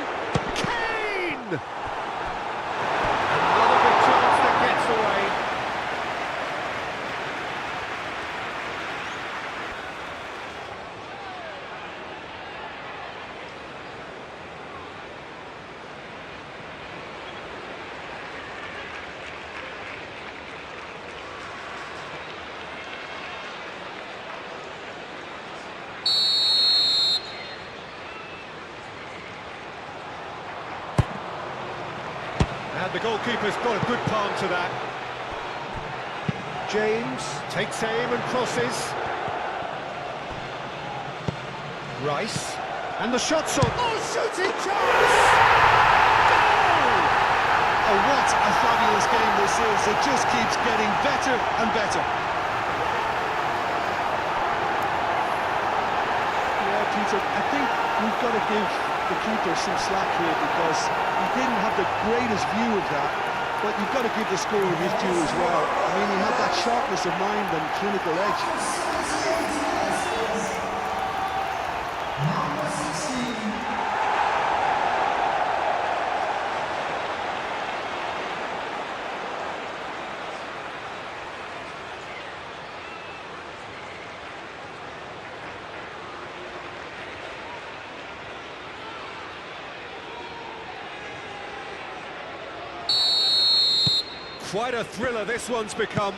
Kane! Another big chance that gets away. And the goalkeeper's got a good palm to that. James takes aim and crosses. Rice. And the shot's on. Oh, shooting chance! Goal! Oh, what a fabulous game this is. It just keeps getting better and better. Yeah, Peter, I think we've got to give the keeper some slack here because he didn't have the greatest view of that, but you've got to give the scorer his due as well. I mean, he had that sharpness of mind and clinical edge. Quite a thriller this one's become.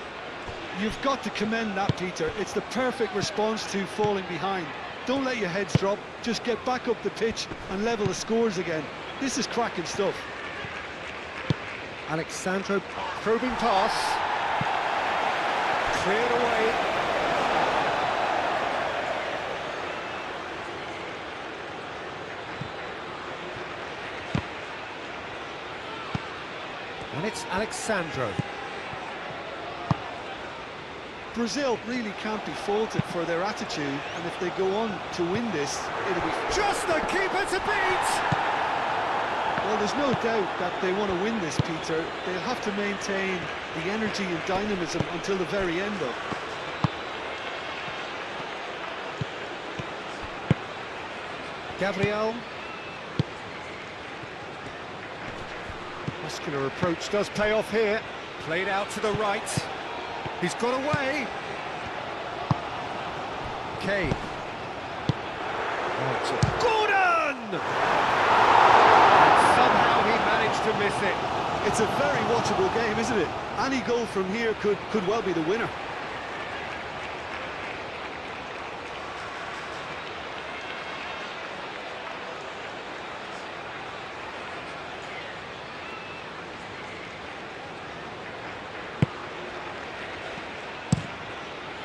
You've got to commend that, Peter. It's the perfect response to falling behind. Don't let your heads drop, just get back up the pitch and level the scores again. This is cracking stuff. Alexandro probing pass. Cleared away. And it's Alexandro. Brazil really can't be faulted for their attitude, and if they go on to win this, it'll be... Just the keeper to beat! Well, there's no doubt that they want to win this, Peter. They'll have to maintain the energy and dynamism until the very end, though. Gabriel. Muscular approach does pay off here. Played out to the right. He's got away. Kane. Oh, Gordon! And somehow he managed to miss it. It's a very watchable game, isn't it? Any goal from here could well be the winner.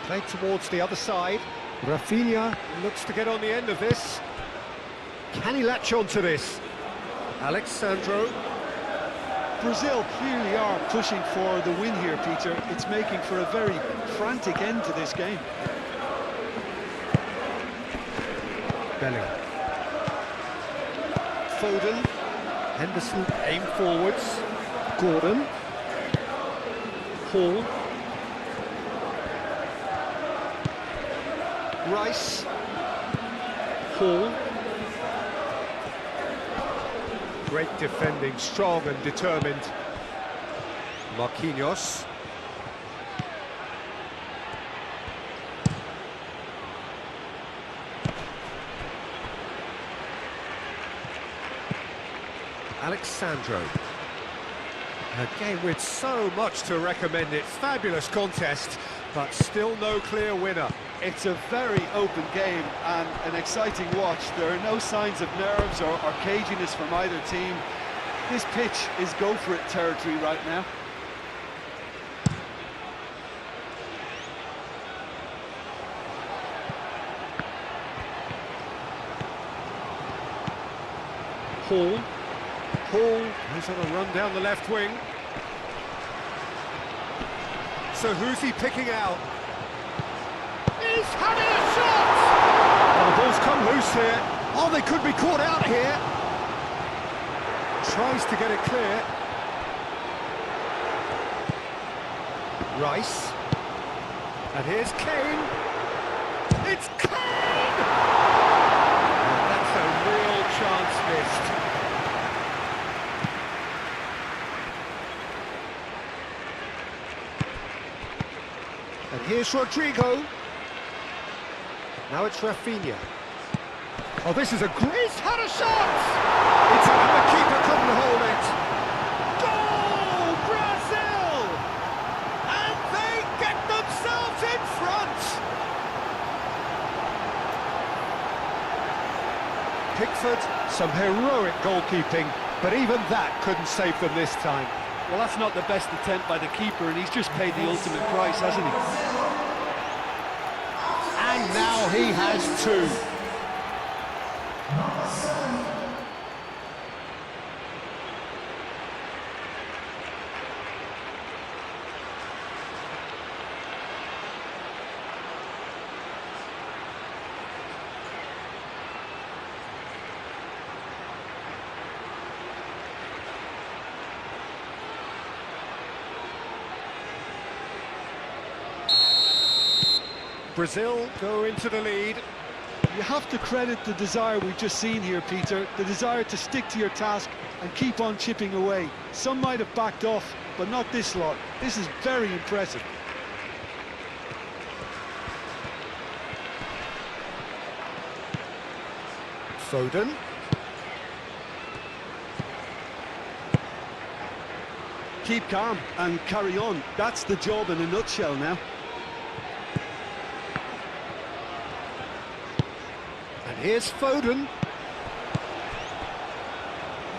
Played towards the other side. Rafinha looks to get on the end of this. Can he latch on to this? Alexandro. Brazil clearly are pushing for the win here, Peter. It's making for a very frantic end to this game. Belling. Foden. Henderson aim forwards. Gordon. Hall. Rice. Hall. Great defending, strong and determined. Marquinhos. Alexandro. Again, with so much to recommend it. Fabulous contest, but still no clear winner. It's a very open game and an exciting watch. There are no signs of nerves or caginess from either team. This pitch is go-for-it territory right now. Hall. Hall is on a run down the left wing. So who's he picking out? He's having a shot! Oh, the ball's come loose here. Oh, they could be caught out here. Tries to get it clear. Rice. And here's Kane. It's Kane! And that's a real chance missed. And here's Rodrigo. Now it's Rafinha. Oh, this is a great... He's had a shot! It's and the keeper couldn't hold it. Goal, Brazil! And they get themselves in front. Pickford, some heroic goalkeeping, but even that couldn't save them this time. Well, that's not the best attempt by the keeper, and he's just paid the ultimate price, hasn't he? And now he has two. Brazil go into the lead. You have to credit the desire we've just seen here, Peter, the desire to stick to your task and keep on chipping away. Some might have backed off, but not this lot. This is very impressive. Foden. Keep calm and carry on. That's the job in a nutshell now. And here's Foden.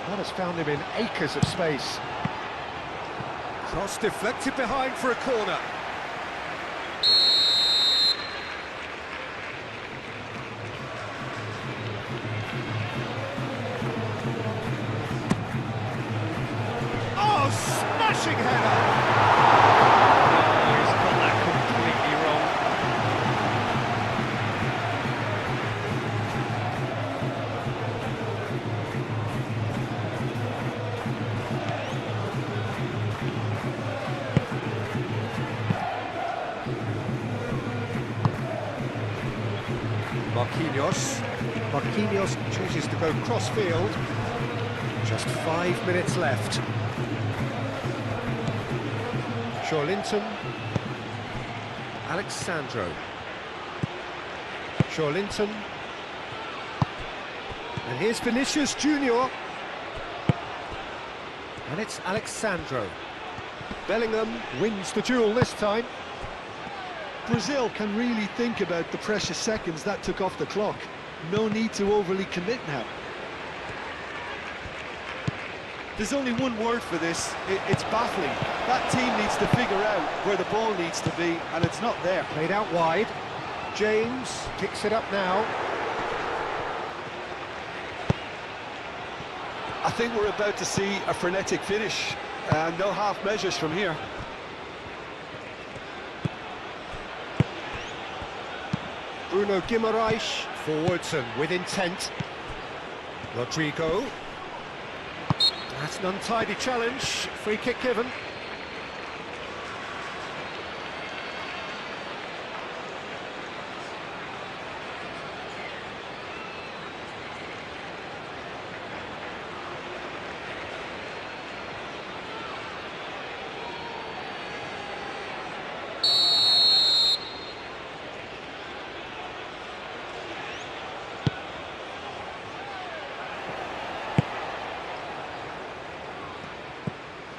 That has found him in acres of space. Cross deflected behind for a corner. Oh, smashing header! Oh, he's got that completely wrong. Marquinhos chooses to go cross-field. Just 5 minutes left. Linton. Alexandro. Linton. And here's Vinicius Junior. And it's Alexandro. Bellingham wins the duel this time. Brazil can really think about the precious seconds that took off the clock. No need to overly commit now. There's only one word for this, it's baffling. That team needs to figure out where the ball needs to be, and it's not there. Played out wide. James picks it up now. I think we're about to see a frenetic finish, and no half measures from here. Bruno Guimaraes forwards and with intent. Rodrigo. That's an untidy challenge. Free kick given.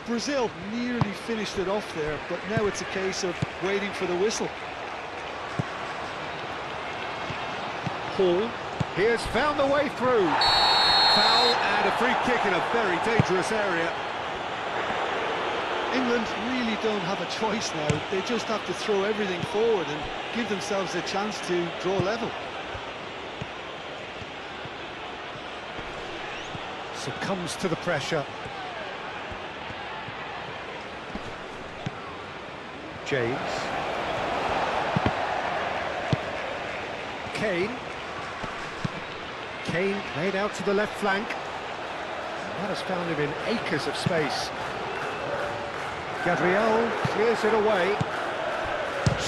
Brazil nearly finished it off there, but now it's a case of waiting for the whistle. Hall. He has found the way through. Foul and a free kick in a very dangerous area. England really don't have a choice now. They just have to throw everything forward and give themselves a chance to draw level. Succumbs to the pressure. James. Kane. Kane played out to the left flank. That has found him in acres of space. Gabriel clears it away.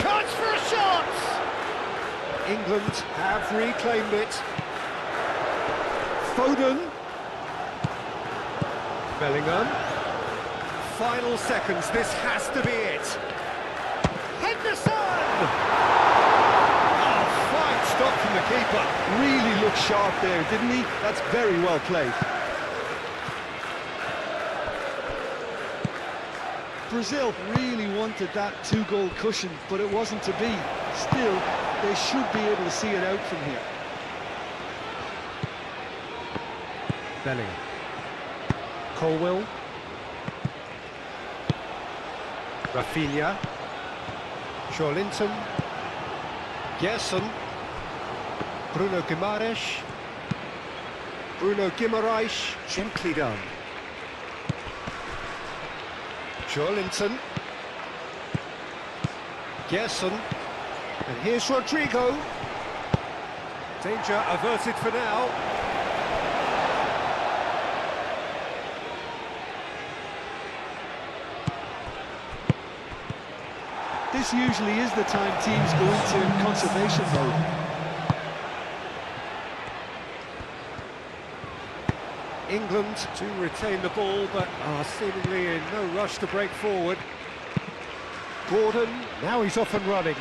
Chance for a shot! England have reclaimed it. Foden. Bellingham. Final seconds, this has to be it. Henderson! Oh, fine stop from the keeper. Really looked sharp there, didn't he? That's very well played. Brazil really wanted that two-goal cushion, but it wasn't to be. Still, they should be able to see it out from here. Bellingham. Colwill. Rafinha. Joelinton. Gerson. Bruno Guimaraes. Bruno Guimaraes. Gently done. Joelinton. Gerson. And here's Rodrigo. Danger averted for now. This usually is the time teams go into conservation mode. England to retain the ball, but are seemingly in no rush to break forward. Gordon, now he's off and running.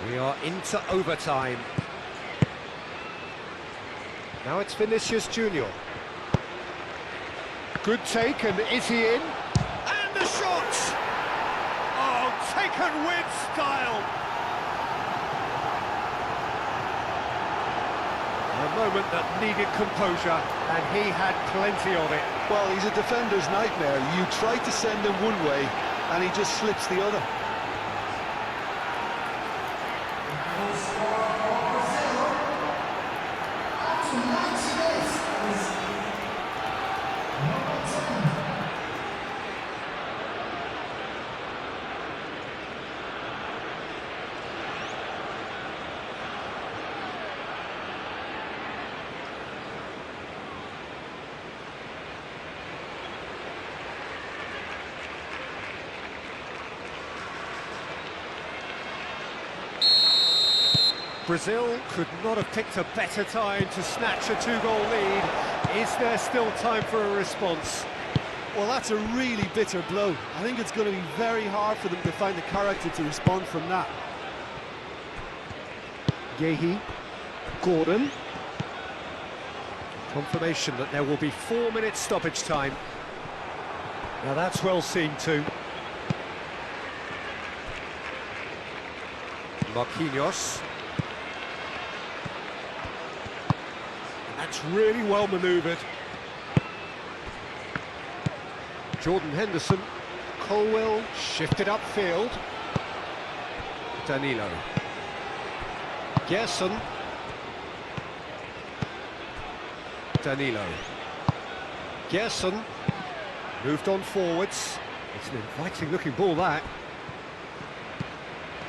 We are into overtime. Now it's Vinicius Junior. Good take, and is he in? And the shot! Oh, taken with style! A moment that needed composure, and he had plenty of it. Well, he's a defender's nightmare. You try to send him one way, and he just slips the other. Brazil could not have picked a better time to snatch a two-goal lead. Is there still time for a response? Well, that's a really bitter blow. I think it's going to be very hard for them to find the character to respond from that. Yehi, Gordon. Confirmation that there will be 4 minutes stoppage time. Now that's well seen too. Marquinhos. That's really well manoeuvred. Jordan Henderson. Colwill shifted upfield. Danilo. Gerson. Danilo. Gerson. Moved on forwards. It's an inviting looking ball, that.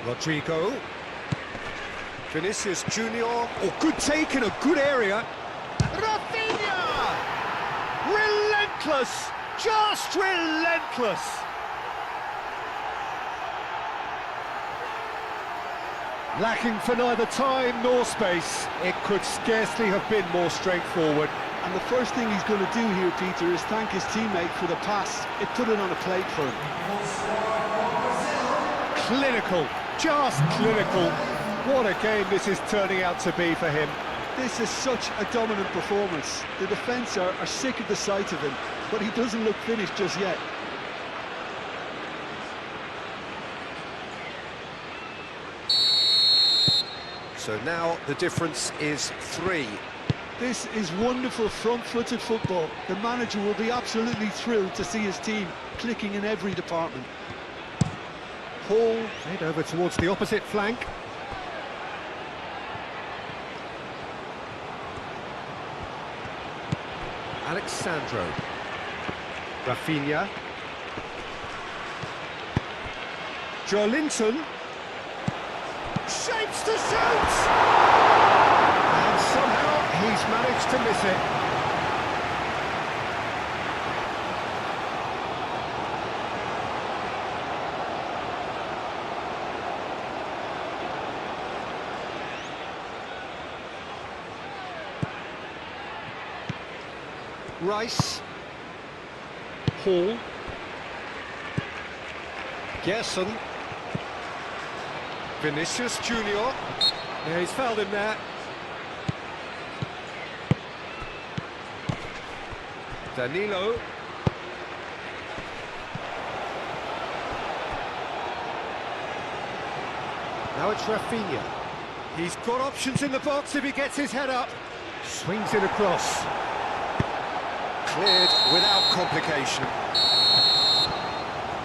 Rodrigo. Vinicius Junior. Oh, good take in a good area. Rafinha! Relentless! Just relentless! Lacking for neither time nor space. It could scarcely have been more straightforward. And the first thing he's going to do here, Peter, is thank his teammate for the pass. It put it on a plate for him. Clinical, just clinical. What a game this is turning out to be for him. This is such a dominant performance. The defence are sick of the sight of him, but he doesn't look finished just yet. So now the difference is 3. This is wonderful front-footed football. The manager will be absolutely thrilled to see his team clicking in every department. Hall played over towards the opposite flank. Alexandro. Rafinha. Joelinton. Shapes to shoot! And somehow he's managed to miss it. Rice. Hall. Gerson. Vinicius Junior. Yeah, he's fouled him there. Danilo. Now it's Rafinha. He's got options in the box if he gets his head up. Swings it across. Cleared without complication.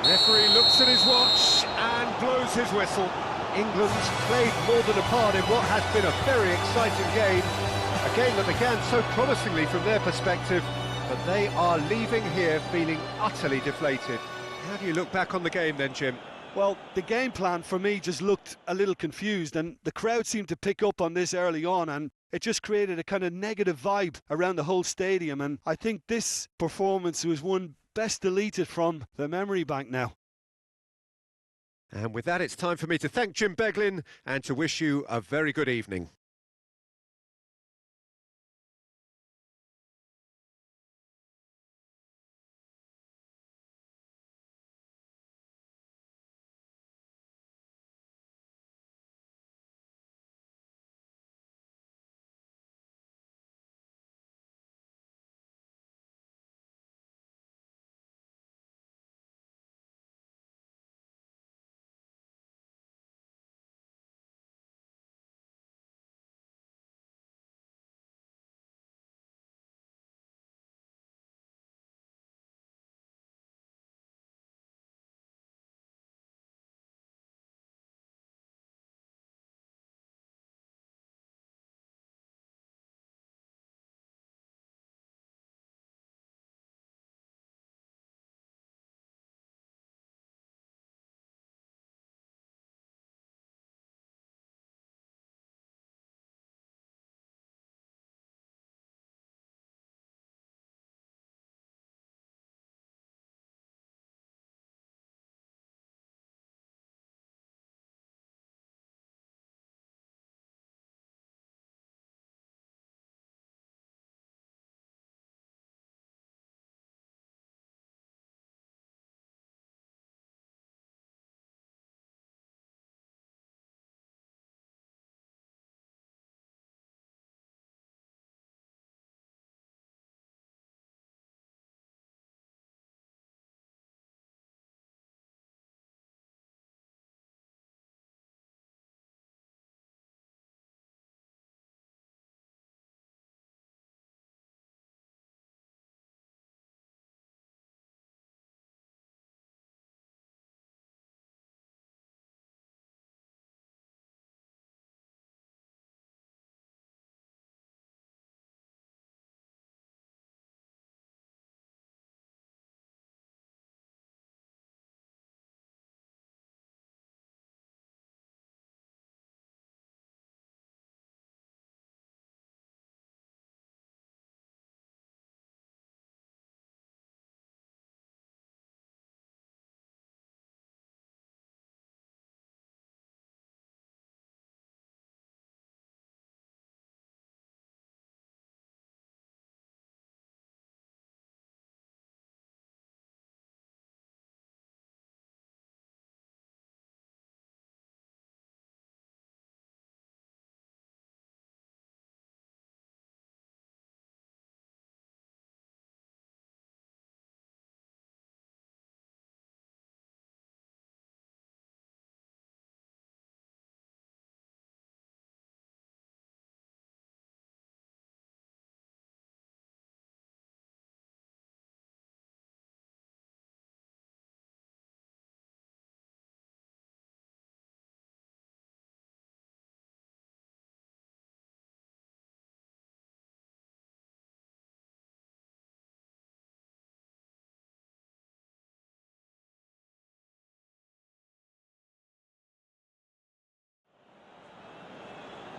Referee looks at his watch and blows his whistle. England's played more than a part in what has been a very exciting game. A game that began so promisingly from their perspective, but they are leaving here feeling utterly deflated. How do you look back on the game then, Jim? Well, the game plan for me just looked a little confused, and the crowd seemed to pick up on this early on, and it just created a kind of negative vibe around the whole stadium. And I think this performance was one best deleted from the memory bank now. And with that, it's time for me to thank Jim Beglin and to wish you a very good evening.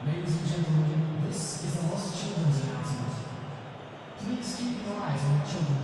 Ladies and gentlemen, this is the Lost Children's announcement. Please keep your eyes on the children.